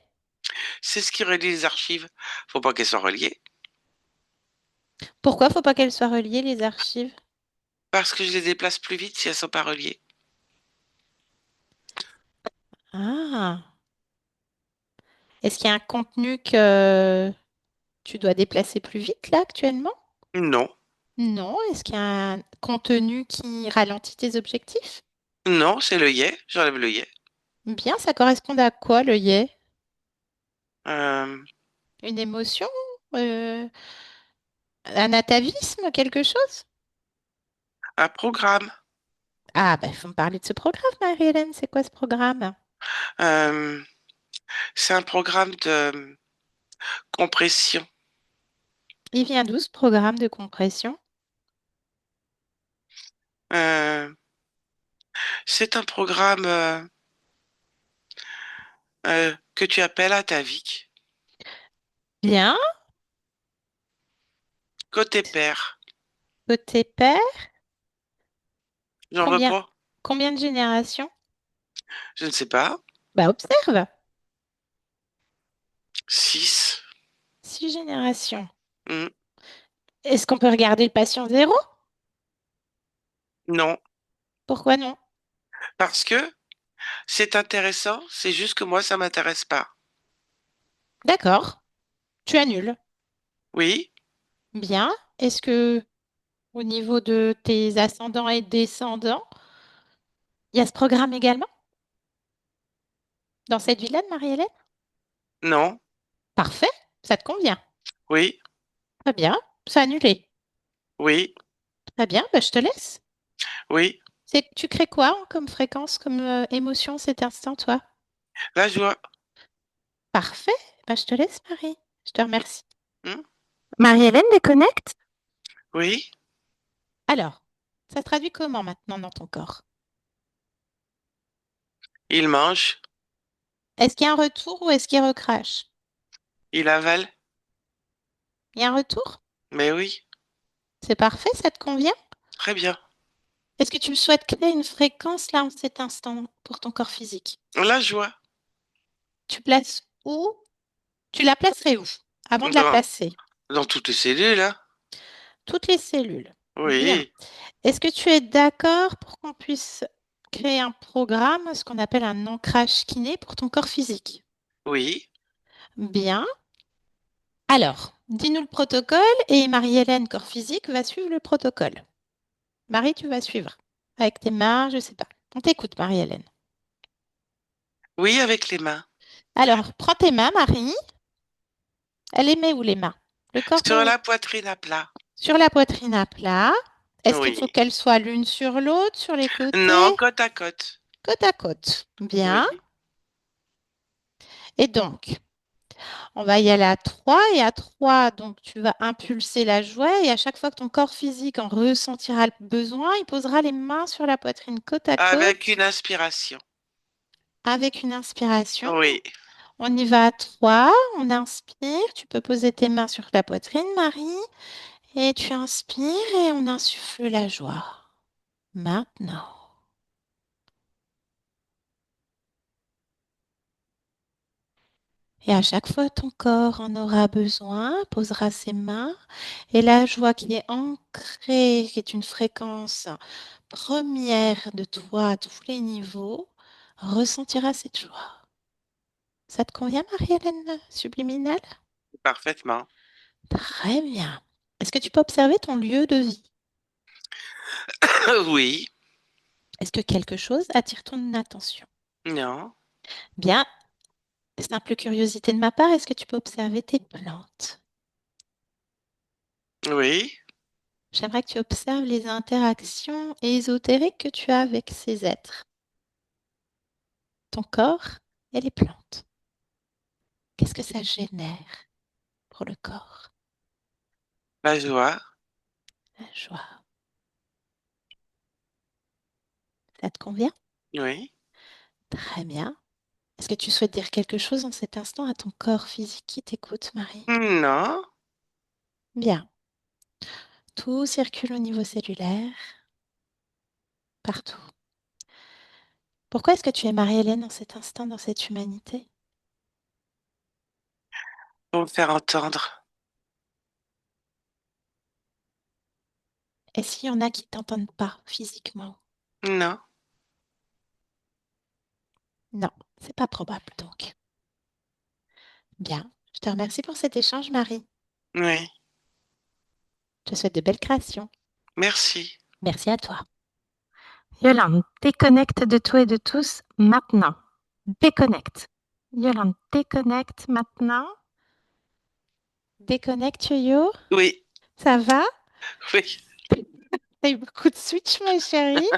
C'est ce qui relie les archives. Faut pas qu'elles soient reliées. Pourquoi faut pas qu'elles soient reliées, les archives? Parce que je les déplace plus vite si elles sont pas reliées. Ah. Est-ce qu'il y a un contenu que tu dois déplacer plus vite là actuellement? Non. Non. Est-ce qu'il y a un contenu qui ralentit tes objectifs? Non, c'est l'œillet. J'enlève l'œillet. Bien, ça correspond à quoi l'œillet? Euh, Une émotion? Euh, un atavisme? Quelque chose? un programme. Ah, bah, il faut me parler de ce programme, Marie-Hélène. C'est quoi ce programme? Euh, c'est un programme de compression. Il vient d'où ce programme de compression? Euh, c'est un programme que tu appelles à ta vie. Bien. Côté père, Côté père, j'en veux combien, pas. combien de générations? Je ne sais pas. Bah, observe. 6. 6 générations. Est-ce qu'on peut regarder le patient zéro? Non, Pourquoi non? parce que c'est intéressant, c'est juste que moi, ça m'intéresse pas. D'accord. Tu annules. Oui, Bien. Est-ce que au niveau de tes ascendants et descendants, il y a ce programme également dans cette villa de Marie-Hélène? non, Parfait. Ça te convient. oui, Très bien. C'est annulé. oui, Très bien. Bah, je te laisse. oui. Tu crées quoi comme fréquence, comme émotion cet instant, toi? La joie. Parfait. Bah, je te laisse, Marie. Je te remercie. Hmm. Marie-Hélène déconnecte? Oui, Alors, ça se traduit comment maintenant dans ton corps? il mange, Est-ce qu'il y a un retour ou est-ce qu'il recrache? il avale. Il y a un retour? Mais oui, C'est parfait, ça te convient? très bien. Est-ce que tu souhaites créer une fréquence là en cet instant pour ton corps physique? La joie Tu places où? Tu la placerais où? Avant de la dans, placer. dans toutes les cellules, hein. Toutes les cellules. Bien. Oui, Est-ce que tu es d'accord pour qu'on puisse créer un programme, ce qu'on appelle un ancrage kiné pour ton corps physique? oui. Bien. Alors, dis-nous le protocole et Marie-Hélène, corps physique, va suivre le protocole. Marie, tu vas suivre. Avec tes mains, je sais pas. On t'écoute, Marie-Hélène. Oui, avec les mains. Alors, prends tes mains, Marie. Elle les met où les mains? Le corps Sur la poitrine à plat. sur la poitrine à plat. Est-ce qu'il faut Oui. qu'elles soient l'une sur l'autre, sur les côtés? Non, côte à côte. Côte à côte. Bien. Oui. Et donc, on va y aller à 3 et à 3, donc tu vas impulser la joie et à chaque fois que ton corps physique en ressentira le besoin, il posera les mains sur la poitrine côte à Avec côte une inspiration. avec une inspiration. Oui. On y va à 3, on inspire, tu peux poser tes mains sur la poitrine, Marie, et tu inspires et on insuffle la joie. Maintenant. Et à chaque fois, ton corps en aura besoin, posera ses mains, et la joie qui est ancrée, qui est une fréquence première de toi à tous les niveaux, ressentira cette joie. Ça te convient, Marie-Hélène subliminale? Parfaitement. Très bien. Est-ce que tu peux observer ton lieu de vie? Oui. Est-ce que quelque chose attire ton attention? Non. Bien, simple curiosité de ma part, est-ce que tu peux observer tes plantes? Oui. J'aimerais que tu observes les interactions ésotériques que tu as avec ces êtres, ton corps et les plantes. Qu'est-ce que ça génère pour le corps? La joie. La joie. Ça te convient? Oui. Très bien. Est-ce que tu souhaites dire quelque chose en cet instant à ton corps physique qui t'écoute, Marie? Non. Bien. Tout circule au niveau cellulaire, partout. Pourquoi est-ce que tu es Marie-Hélène en cet instant, dans cette humanité? Pour me faire entendre. Et s'il y en a qui t'entendent pas physiquement? Non. Non, c'est pas probable donc. Bien. Je te remercie pour cet échange, Marie. Oui. Je te souhaite de belles créations. Merci. Merci à toi. Yolande, déconnecte de tout et de tous maintenant. Déconnecte. Yolande, déconnecte maintenant. Déconnecte, Yo-Yo. Oui. Ça va? Oui. T'as eu beaucoup de switch, ma chérie.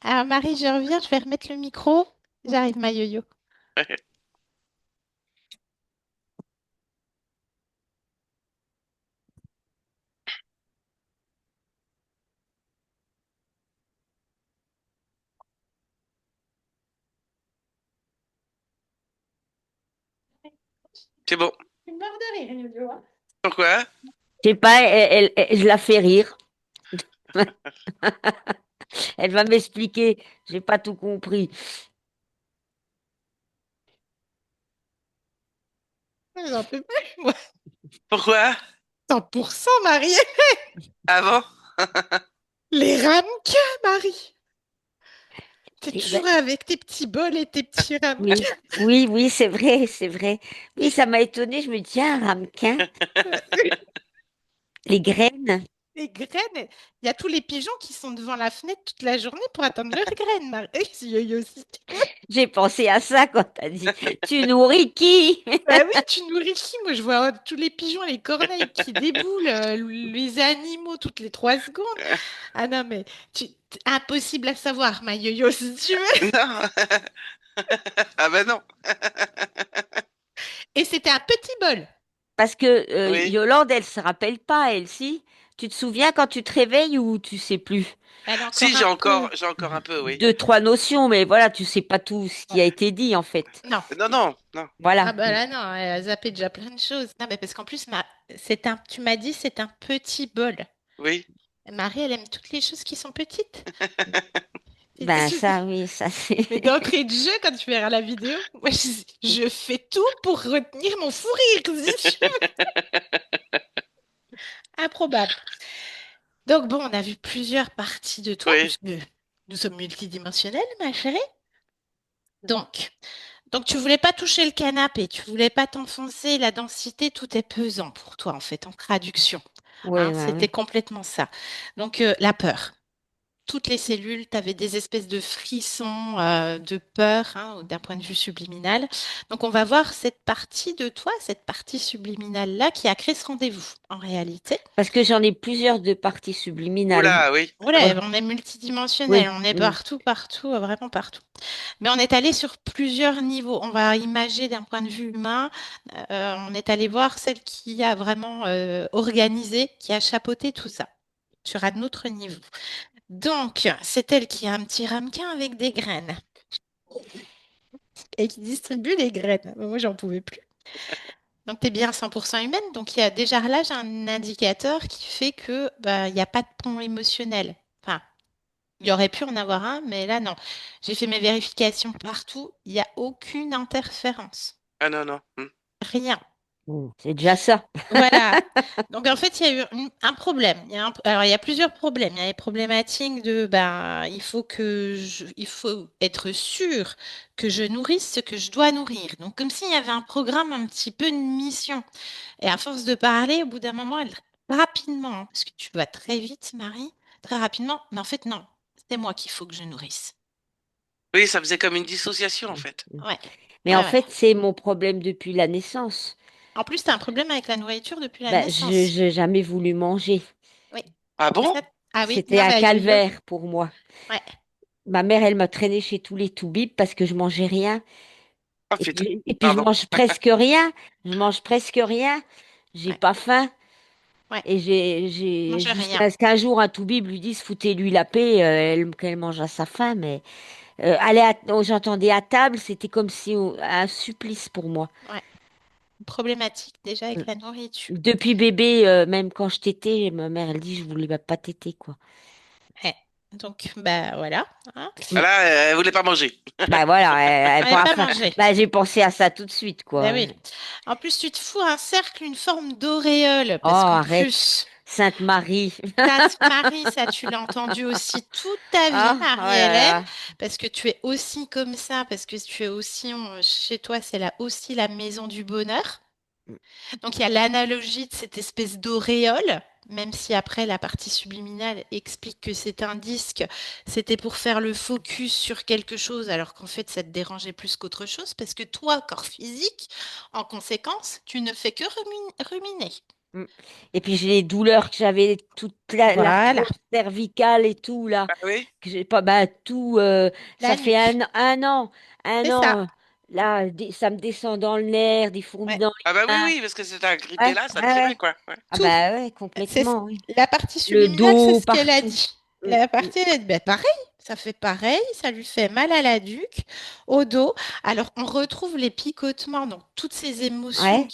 Alors, Marie, je reviens, je vais remettre le micro. J'arrive, ma yo-yo. C'est bon. Tu es mort de rire, yo-yo, hein. Pourquoi? Je sais pas, je la fais rire. Elle va m'expliquer. J'ai pas tout compris. J'en peux plus, moi. Pourquoi? 100%, Marie. Avant? Les ramequins, Marie. T'es Eh ben, toujours avec tes petits bols et tes petits ramequins. oui, oui, oui, c'est vrai, c'est vrai. Oui, ça m'a étonnée. Je me dis, un ramequin, les graines. Les graines, il y a tous les pigeons qui sont devant la fenêtre toute la journée pour attendre leurs graines, Marie. Yo-yo, si tu veux. J'ai pensé à ça quand t'as dit, tu nourris qui? Bah oui, tu nourris qui? Moi, je vois tous les pigeons, les corneilles qui déboulent, les animaux toutes les 3 secondes. Ah non, mais impossible à savoir, ma yo-yo, si tu veux. Non. Ah ben non. Et c'était un petit bol. Parce que Oui. Yolande, elle se rappelle pas, elle, si. Tu te souviens quand tu te réveilles ou tu sais plus? Elle a Si, encore un peu. j'ai encore un peu, oui. Deux, trois notions, mais voilà, tu sais pas tout ce qui a été dit, en fait. Non. Non, non, non. Ah Voilà. bah là, non, elle a zappé déjà plein de choses. Non, mais parce qu'en plus, tu m'as dit c'est un petit bol. Oui. Marie, elle aime toutes les choses qui sont petites. Ben ça, oui, ça c'est. Mais d'entrée de jeu, quand tu verras la vidéo, moi, je fais tout pour retenir mon fou rire. Improbable. Donc bon, on a vu plusieurs parties de toi, Oui. puisque nous sommes multidimensionnels, ma chérie. Donc, donc tu voulais pas toucher le canapé, tu voulais pas t'enfoncer, la densité, tout est pesant pour toi en fait, en traduction. Oui, Hein, ouais, c'était ouais. complètement ça. Donc la peur. Toutes les cellules, tu avais des espèces de frissons, de peur, hein, d'un point de vue subliminal. Donc on va voir cette partie de toi, cette partie subliminale-là qui a créé ce rendez-vous en réalité. Parce que j'en ai plusieurs de parties subliminales. Oula, oui. Oui, Voilà, on est multidimensionnel, oui. on est Mm. partout, partout, vraiment partout. Mais on est allé sur plusieurs niveaux. On va imager d'un point de vue humain. On est allé voir celle qui a vraiment organisé, qui a chapeauté tout ça sur un autre niveau. Donc, c'est elle qui a un petit ramequin avec des graines et qui distribue les graines. Moi, j'en pouvais plus. Donc, tu es bien 100% humaine. Donc, il y a déjà là, j'ai un indicateur qui fait que bah, il n'y a pas de pont émotionnel. Enfin, il y aurait pu en avoir un, mais là, non. J'ai fait mes vérifications partout. Il n'y a aucune interférence. Ah non, non. Rien. Bon, c'est déjà ça. Voilà. Donc en fait, il y a eu un problème. Alors il y a plusieurs problèmes. Il y a les problématiques de ben il faut être sûr que je nourrisse ce que je dois nourrir. Donc comme s'il y avait un programme un petit peu de mission. Et à force de parler, au bout d'un moment, rapidement, hein, parce que tu vas très vite, Marie, très rapidement. Mais en fait non, c'est moi qu'il faut que je nourrisse. Oui, ça faisait comme une dissociation, en fait. Ouais, Mais en ouais, ouais. fait, c'est mon problème depuis la naissance. En plus, tu as un problème avec la nourriture depuis la Ben, je naissance. n'ai jamais voulu manger. Oui. Ah Mais bon? ça, ah oui, C'était non, un bah yo-yo. calvaire pour moi. Ouais. Ma mère, elle m'a traîné chez tous les toubibs parce que je mangeais rien. Ah Et putain. puis, et puis je Pardon. mange presque rien. Je mange presque rien. J'ai Ouais, pas faim. ouais. Et Mange rien. jusqu'à ce qu'un jour, un toubib lui dise, foutez-lui la paix, qu'elle mange à sa faim. Mais j'entendais à table, c'était comme si un supplice pour moi. Ouais. Problématique déjà Mm. avec la nourriture. Depuis bébé, même quand je tétais, ma mère, elle dit, je voulais pas téter, quoi. Ouais. Donc, bah voilà. Hein. Ah Mm. là, elle voulait pas manger. Bah voilà, On n'avait pas mangé. bah, j'ai pensé à ça tout de suite, Ben quoi. oui. En plus, tu te fous un cercle, une forme d'auréole, Oh, parce qu'en arrête. plus, Sainte Marie. Sainte Marie, ça, tu l'as entendu aussi toute ta vie, Ah, oh là Marie-Hélène, là. parce que tu es aussi comme ça, parce que tu es aussi, chez toi, c'est là aussi la maison du bonheur. Donc il y a l'analogie de cette espèce d'auréole, même si après la partie subliminale explique que c'est un disque, c'était pour faire le focus sur quelque chose, alors qu'en fait ça te dérangeait plus qu'autre chose, parce que toi, corps physique, en conséquence, tu ne fais que ruminer. Mm. Et puis j'ai les douleurs que j'avais, toute Voilà, l'arthrose cervicale et tout, là. Ah oui? Que j'ai pas, bah, tout, la ça fait nuque, un c'est ça. an. Là, ça me descend dans le nerf, des fourmis Ouais. dans Ah bah les oui, mains. oui, parce que c'était agrippé Ouais, là, ça ouais, tirait, ouais. quoi. Ouais. Ah Tout. bah ouais, C'est complètement, oui. la partie Le subliminale, c'est dos, ce qu'elle a partout. dit. Mm, La mm. partie, elle a dit, ben, pareil, ça fait pareil, ça lui fait mal à la nuque, au dos. Alors, on retrouve les picotements, donc toutes ces émotions Ouais,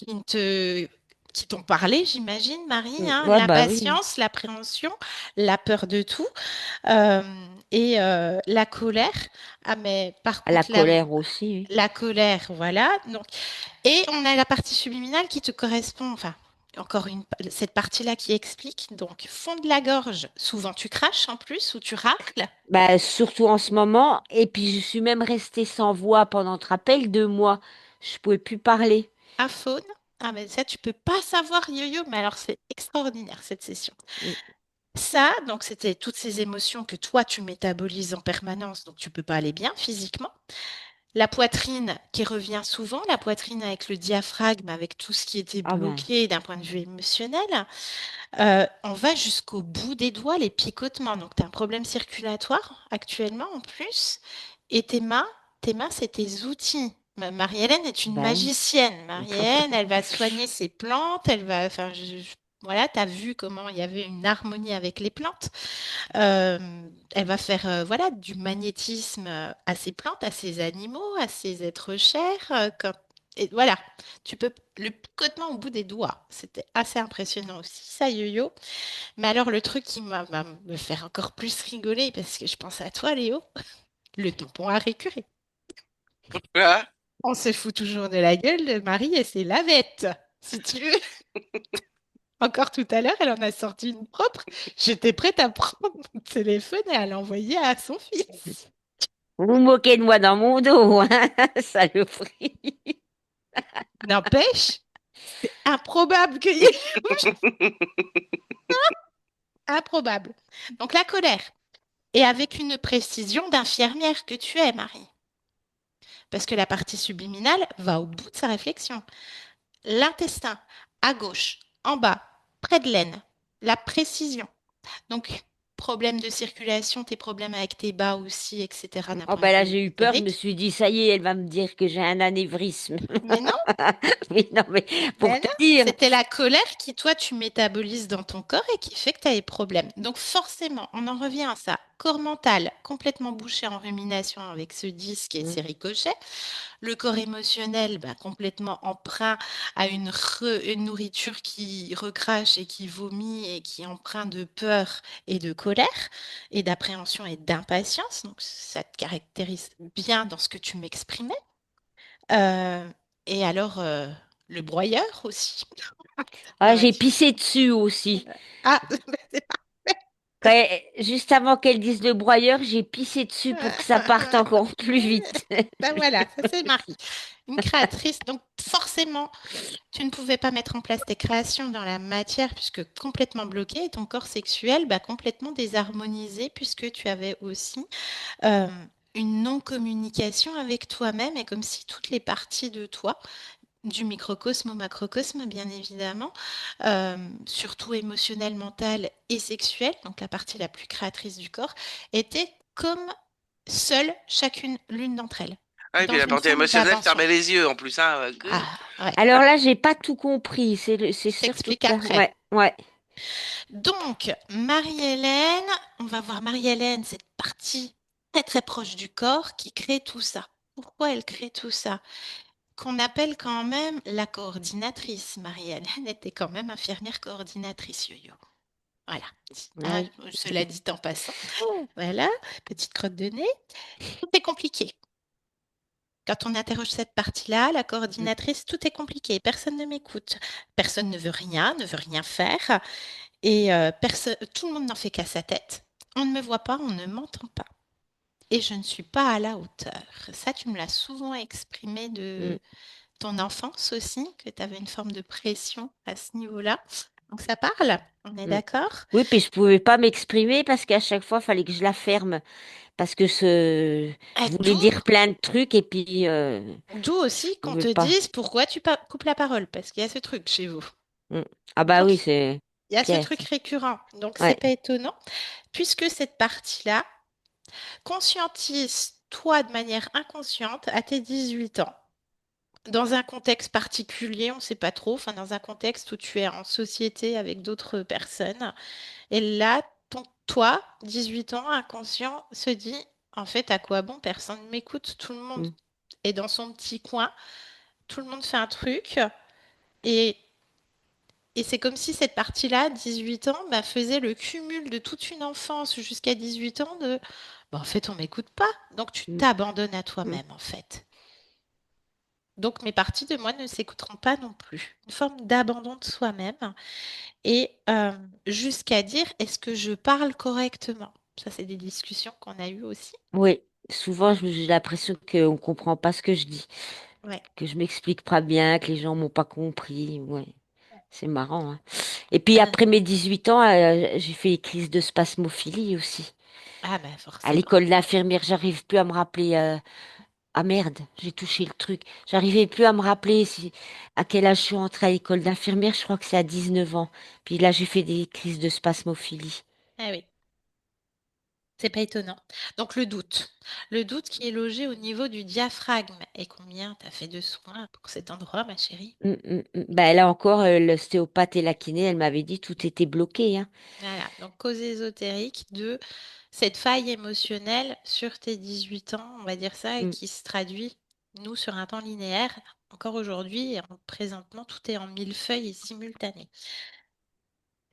qui t'ont parlé, j'imagine, Marie, hein, ouais, bah oui. l'impatience, l'appréhension, la peur de tout, euh, et la colère. Ah, mais par À la contre, colère aussi, oui. la colère, voilà. Donc, et on a la partie subliminale qui te correspond, enfin, encore cette partie-là qui explique. Donc, fond de la gorge, souvent tu craches en plus ou tu racles Bah, surtout en ce moment. Et puis, je suis même restée sans voix pendant, tu te rappelles, 2 mois. Je pouvais plus parler. à faune. Ah, mais ça, tu peux pas savoir, yo-yo, mais alors c'est extraordinaire cette session. Mm. Ça, donc, c'était toutes ces émotions que toi, tu métabolises en permanence, donc tu peux pas aller bien physiquement. La poitrine qui revient souvent, la poitrine avec le diaphragme, avec tout ce qui était Ah ben, bloqué d'un point de vue émotionnel. On va jusqu'au bout des doigts, les picotements. Donc, tu as un problème circulatoire actuellement en plus. Et tes mains, c'est tes outils. Marie-Hélène est une Bah oui. magicienne. Marie-Hélène, elle va soigner ses plantes, elle va, enfin, voilà, tu as vu comment il y avait une harmonie avec les plantes. Euh, Elle va faire, voilà, du magnétisme à ses plantes, à ses animaux, à ses êtres chers. Et voilà, tu peux le picotement au bout des doigts. C'était assez impressionnant aussi, ça, Yo-Yo. Mais alors, le truc qui va me faire encore plus rigoler, parce que je pense à toi, Léo, le tampon à récurer. Voilà. On se fout toujours de la gueule de Marie et ses lavettes. Si tu veux, encore tout à l'heure, elle en a sorti une propre. J'étais prête à prendre mon téléphone et à l'envoyer à son fils. Vous vous moquez de moi dans mon dos, hein, saloperie. N'empêche, c'est improbable qu'il y ait... Improbable. Donc la colère. Et avec une précision d'infirmière que tu es, Marie. Parce que la partie subliminale va au bout de sa réflexion. L'intestin, à gauche, en bas, près de l'aine. La précision. Donc, problème de circulation, tes problèmes avec tes bas aussi, etc., d'un Oh point de ben là vue j'ai eu peur, je me ésotérique. suis dit ça y est, elle va me dire que j'ai un anévrisme. Mais non, Oui, non mais pour mais te non, dire, c'était la colère qui, toi, tu métabolises dans ton corps et qui fait que tu as des problèmes. Donc, forcément, on en revient à ça. Corps mental complètement bouché en rumination avec ce disque et ses ricochets. Le corps émotionnel, bah, complètement emprunt à une nourriture qui recrache et qui vomit et qui est empreint de peur et de colère et d'appréhension et d'impatience. Donc, ça te caractérise bien dans ce que tu m'exprimais. Euh, et alors, le broyeur aussi. ah, On va j'ai dire. pissé dessus aussi. Ah, Juste avant qu'elle dise le broyeur, j'ai pissé dessus pour que ça parte encore plus vite. ben voilà, ça c'est Marie, une créatrice. Donc forcément, tu ne pouvais pas mettre en place tes créations dans la matière puisque complètement bloqué et ton corps sexuel bah, complètement désharmonisé puisque tu avais aussi euh, une non-communication avec toi-même et comme si toutes les parties de toi, du microcosme au macrocosme bien évidemment, euh, surtout émotionnel, mental et sexuel, donc la partie la plus créatrice du corps, étaient comme seules chacune l'une d'entre elles, Ah, et puis dans la une partie forme émotionnelle d'invention. fermait les yeux en plus, hein. Ah ouais, Alors là, j'ai pas tout compris. C'est je surtout t'explique ça. après. Ouais, ouais. Donc, Marie-Hélène, on va voir Marie-Hélène, cette partie très très proche du corps qui crée tout ça. Pourquoi elle crée tout ça? Qu'on appelle quand même la coordinatrice. Marie-Hélène était quand même infirmière coordinatrice, yo-yo. Voilà. Ah Hein, oui. cela dit en passant. Voilà, petite crotte de nez. Tout est compliqué. Quand on interroge cette partie-là, la coordinatrice, tout est compliqué. Personne ne m'écoute. Personne ne veut rien, ne veut rien faire. Et tout le monde n'en fait qu'à sa tête. On ne me voit pas, on ne m'entend pas. Et je ne suis pas à la hauteur. Ça, tu me l'as souvent exprimé Mm. de ton enfance aussi, que tu avais une forme de pression à ce niveau-là. Donc ça parle, on est Mm. d'accord? Oui, puis je pouvais pas m'exprimer parce qu'à chaque fois, il fallait que je la ferme. Parce que je voulais D'où, dire plein de trucs et puis d'où aussi je qu'on pouvais te pas. dise pourquoi tu coupes la parole, parce qu'il y a ce truc chez vous. Mm. Ah bah Donc oui, c'est il y a ce clair. truc récurrent. Donc c'est Ouais. pas étonnant, puisque cette partie-là conscientise toi de manière inconsciente à tes 18 ans. Dans un contexte particulier, on ne sait pas trop, enfin dans un contexte où tu es en société avec d'autres personnes. Et là, toi, 18 ans, inconscient, se dit, en fait, à quoi bon? Personne ne m'écoute, tout le monde Mm. est dans son petit coin, tout le monde fait un truc. Et, et c'est comme si cette partie-là, 18 ans, bah, faisait le cumul de toute une enfance jusqu'à 18 ans de, bah, en fait, on m'écoute pas. Donc tu Mm. t'abandonnes à Mm. toi-même, en fait. Donc mes parties de moi ne s'écouteront pas non plus. Une forme d'abandon de soi-même et jusqu'à dire est-ce que je parle correctement? Ça, c'est des discussions qu'on a eues aussi. Oui, souvent j'ai l'impression qu'on comprend pas ce que je dis, Ouais. que je m'explique pas bien, que les gens m'ont pas compris. Ouais, c'est marrant, hein. Et puis Euh, après mes 18 ans, j'ai fait des crises de spasmophilie aussi. ah ben À forcément. l'école d'infirmière, j'arrive plus à me rappeler. Ah merde, j'ai touché le truc. J'arrivais plus à me rappeler à quel âge je suis entrée à l'école d'infirmière. Je crois que c'est à 19 ans. Puis là, j'ai fait des crises de spasmophilie. Ah oui. C'est pas étonnant. Donc le doute qui est logé au niveau du diaphragme. Et combien t'as fait de soins pour cet endroit, ma chérie? Ben, là encore, l'ostéopathe et la kiné, elle m'avait dit tout était bloqué, hein. Voilà, donc cause ésotérique de cette faille émotionnelle sur tes 18 ans, on va dire ça, et Mm, qui se traduit, nous, sur un temps linéaire. Encore aujourd'hui, présentement, tout est en millefeuille et simultané.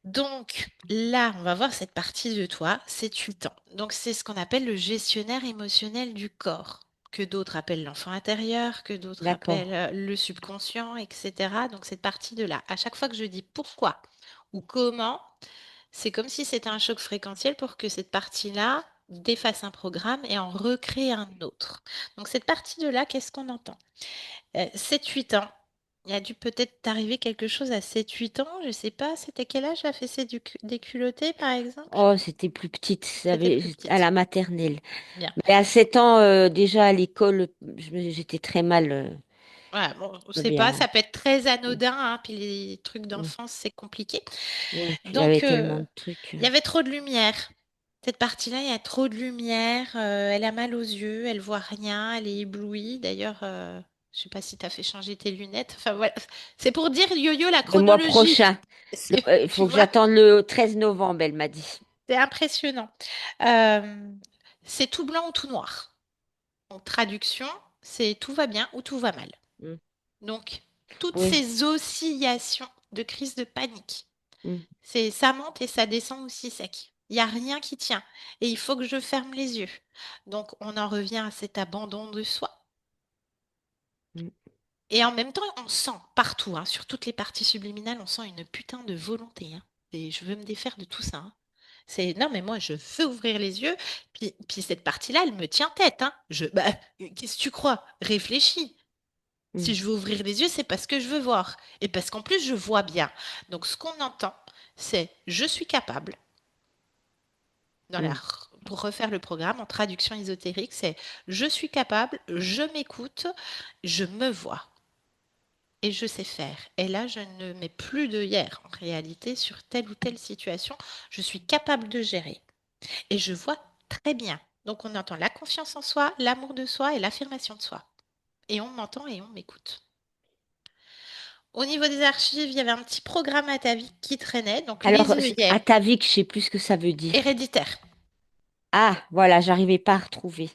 Donc là, on va voir cette partie de toi, c'est 8 ans. Donc c'est ce qu'on appelle le gestionnaire émotionnel du corps, que d'autres appellent l'enfant intérieur, que d'autres d'accord. appellent le subconscient, etc. Donc cette partie de là, à chaque fois que je dis pourquoi ou comment, c'est comme si c'était un choc fréquentiel pour que cette partie-là défasse un programme et en recrée un autre. Donc cette partie de là, qu'est-ce qu'on entend? 7-8 ans. Il a dû peut-être t'arriver quelque chose à 7-8 ans, je sais pas, c'était quel âge la fessée des culottés, par exemple? Oh, c'était plus petite, C'était plus j'étais à petite. la maternelle. Bien. Mais à 7 ans, déjà à l'école, j'étais très mal, Voilà, bon, on pas sait pas, bien. ça peut être très anodin, hein, puis les trucs Mm. d'enfance, c'est compliqué. Oui, puis il y avait Donc, tellement de trucs. il y avait trop de lumière. Cette partie-là, il y a trop de lumière, elle a mal aux yeux, elle voit rien, elle est éblouie. D'ailleurs, je sais pas si tu as fait changer tes lunettes. Enfin voilà, c'est pour dire yo-yo la Le mois chronologie. prochain, il Tu faut que vois? j'attende le 13 novembre, elle m'a dit. C'est impressionnant. Euh, c'est tout blanc ou tout noir. En traduction, c'est tout va bien ou tout va mal. Mm. Donc, toutes Oui. ces oscillations de crise de panique, Mm, c'est ça monte et ça descend aussi sec. Il n'y a rien qui tient. Et il faut que je ferme les yeux. Donc, on en revient à cet abandon de soi. mm, Et en même temps, on sent partout, hein, sur toutes les parties subliminales, on sent une putain de volonté, hein. Et je veux me défaire de tout ça, hein. C'est non, mais moi, je veux ouvrir les yeux. Puis cette partie-là, elle me tient tête, hein. Bah, qu'est-ce que tu crois? Réfléchis. Si mm, je veux ouvrir les yeux, c'est parce que je veux voir. Et parce qu'en plus, je vois bien. Donc, ce qu'on entend, c'est je suis capable. mm, Pour refaire le programme en traduction ésotérique, c'est je suis capable, je m'écoute, je me vois. Et je sais faire. Et là, je ne mets plus de hier en réalité sur telle ou telle situation. Je suis capable de gérer. Et je vois très bien. Donc, on entend la confiance en soi, l'amour de soi et l'affirmation de soi. Et on m'entend et on m'écoute. Au niveau des archives, il y avait un petit programme à ta vie qui traînait. Donc, Alors, les œillères, à ta vie, que je sais plus ce que ça veut dire. héréditaire. Ah, voilà, j'arrivais pas à retrouver.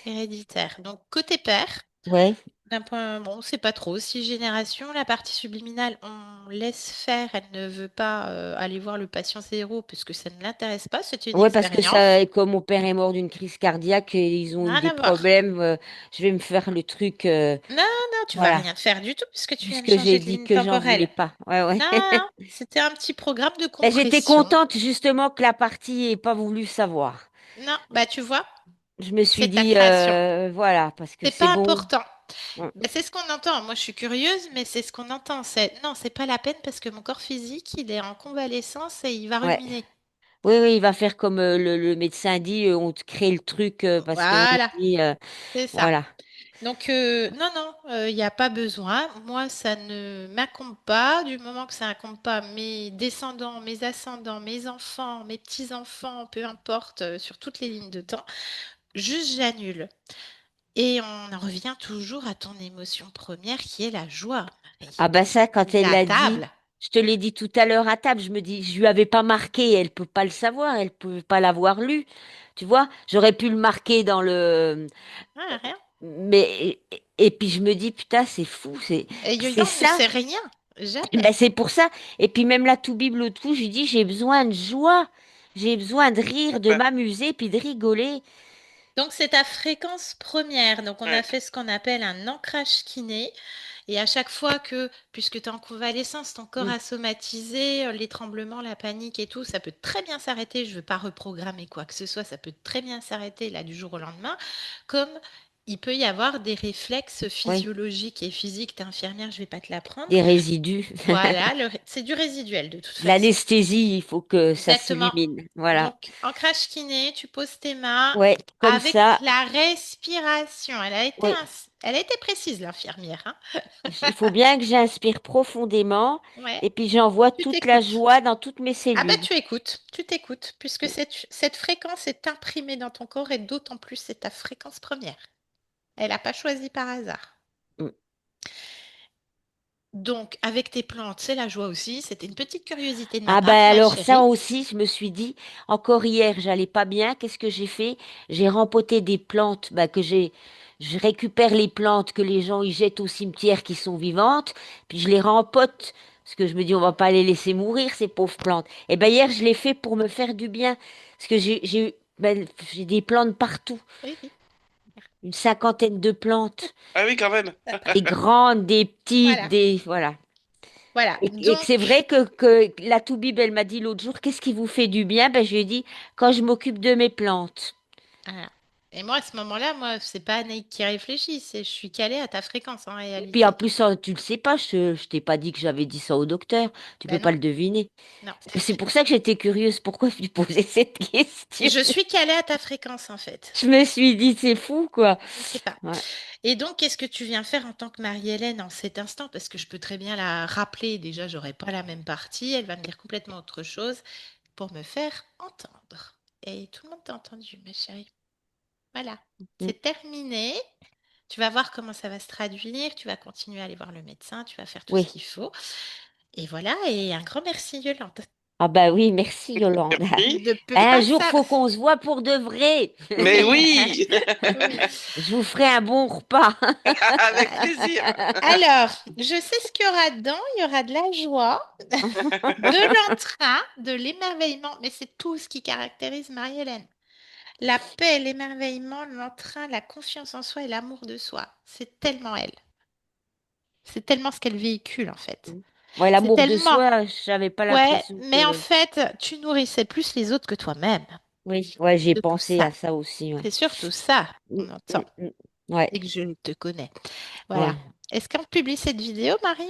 Héréditaire. Donc, côté père, Ouais, d'un point, bon, c'est pas trop. 6 générations, la partie subliminale, on laisse faire. Elle ne veut pas aller voir le patient zéro puisque ça ne l'intéresse pas. C'est une ouais, parce que expérience. ça, comme mon père est mort d'une crise cardiaque et ils ont eu Rien des à voir. problèmes, je vais me faire le truc, Non, non, tu vas voilà, rien faire du tout puisque tu viens de puisque j'ai changer de dit ligne que j'en voulais temporelle. pas. Ouais, ouais. Non, non, c'était un petit programme de Ben, j'étais compression. contente justement que la partie ait pas voulu savoir. Non, bah tu vois, Je me suis c'est ta dit, création. voilà, parce que C'est c'est pas bon. important. Mm, Bah, c'est ce qu'on entend. Moi, je suis curieuse, mais c'est ce qu'on entend. C'est non, c'est pas la peine parce que mon corps physique, il est en convalescence et il va ouais. ruminer. Oui, oui, il va faire comme le médecin dit, on te crée le truc parce qu'on Voilà, dit, c'est ça. voilà. Donc, non, non, il n'y a pas besoin. Moi, ça ne m'incombe pas. Du moment que ça n'incombe pas mes descendants, mes ascendants, mes enfants, mes petits-enfants, peu importe, sur toutes les lignes de temps, juste j'annule. Et on en revient toujours à ton émotion première qui est la joie, Marie. Ah ben ça, quand elle La l'a dit, table. je te l'ai dit tout à l'heure à table, je me dis, je lui avais pas marqué, elle peut pas le savoir, elle peut pas l'avoir lu, tu vois. J'aurais pu le marquer dans le, Ah, rien. mais et puis je me dis, putain, c'est fou, Et c'est Yo-Yo ne ça. sait rien. Ben Jamais. c'est pour ça. Et puis même la tout Bible au tout, je lui dis, j'ai besoin de joie, j'ai besoin de rire, de Bah, m'amuser, puis de rigoler. Donc, c'est ta fréquence première. Donc, on a ouais. fait ce qu'on appelle un ancrage kiné. Et à chaque fois que, puisque tu es en convalescence, ton corps Mm, a somatisé, les tremblements, la panique et tout, ça peut très bien s'arrêter. Je ne veux pas reprogrammer quoi que ce soit. Ça peut très bien s'arrêter là du jour au lendemain. Comme il peut y avoir des réflexes Oui, physiologiques et physiques. T'es infirmière, je vais pas te l'apprendre. des résidus. Voilà, c'est du résiduel de toute façon. L'anesthésie, il faut que ça Exactement. s'élimine. Voilà. Donc, en crash kiné, tu poses tes mains Ouais, comme avec ça. la respiration. Oui, Elle a été précise, l'infirmière, hein. il faut bien que j'inspire profondément Ouais, et puis j'envoie tu toute la t'écoutes. joie dans toutes mes Ah bah cellules. tu t'écoutes, puisque cette fréquence est imprimée dans ton corps et d'autant plus c'est ta fréquence première. Elle n'a pas choisi par hasard. Mm. Donc, avec tes plantes, c'est la joie aussi. C'était une petite curiosité de ma Ah part, ben ma alors ça chérie. aussi, je me suis dit, encore hier, j'allais pas bien. Qu'est-ce que j'ai fait? J'ai rempoté des plantes, je récupère les plantes que les gens y jettent au cimetière qui sont vivantes, puis je les rempote parce que je me dis, on va pas les laisser mourir ces pauvres plantes. Et ben hier, je l'ai fait pour me faire du bien parce que j'ai des plantes partout, Oui, oui. une cinquantaine de plantes, Ah oui, quand même. des grandes, des petites, Voilà, des voilà. voilà. Et que c'est Donc, vrai que la Toubib, elle m'a dit l'autre jour, qu'est-ce qui vous fait du bien? Ben, je lui ai dit, quand je m'occupe de mes plantes. voilà. Et moi, à ce moment-là, moi, c'est pas Anaïk qui réfléchit, c'est je suis calée à ta fréquence en Et puis en réalité. plus, tu le sais pas, je t'ai pas dit que j'avais dit ça au docteur. Tu peux Ben pas non, le deviner. non. C'est pour ça que j'étais curieuse. Pourquoi tu posais cette question? Je suis calée à ta fréquence en fait. Je me suis dit, c'est fou, quoi. Je ne sais pas. Ouais. Et donc, qu'est-ce que tu viens faire en tant que Marie-Hélène en cet instant? Parce que je peux très bien la rappeler. Déjà, j'aurai pas la même partie. Elle va me dire complètement autre chose pour me faire entendre. Et tout le monde t'a entendu, ma chérie. Voilà. Mm. C'est terminé. Tu vas voir comment ça va se traduire. Tu vas continuer à aller voir le médecin. Tu vas faire tout ce Oui. qu'il faut. Et voilà. Et un grand merci, Yolande. Ah bah oui, merci Yolande. Merci. De peux Un pas jour, ça. faut qu'on se voit pour de vrai. Mais oui, Oui. Je vous ferai un bon repas. avec plaisir. Alors, je sais ce qu'il y aura dedans. Il y aura de la joie, de l'entrain, de l'émerveillement, mais c'est tout ce qui caractérise Marie-Hélène. La paix, l'émerveillement, l'entrain, la confiance en soi et l'amour de soi. C'est tellement elle. C'est tellement ce qu'elle véhicule en fait. Ouais, C'est l'amour de tellement. soi, j'avais pas Ouais, l'impression mais en que... fait, tu nourrissais plus les autres que toi-même. Oui, ouais, j'ai Surtout pensé ça. à ça aussi, ouais. C'est surtout ça Mm, qu'on entend mm, mm. Ouais, et que je te connais. Voilà. ouais. Est-ce qu'on publie cette vidéo, Marie?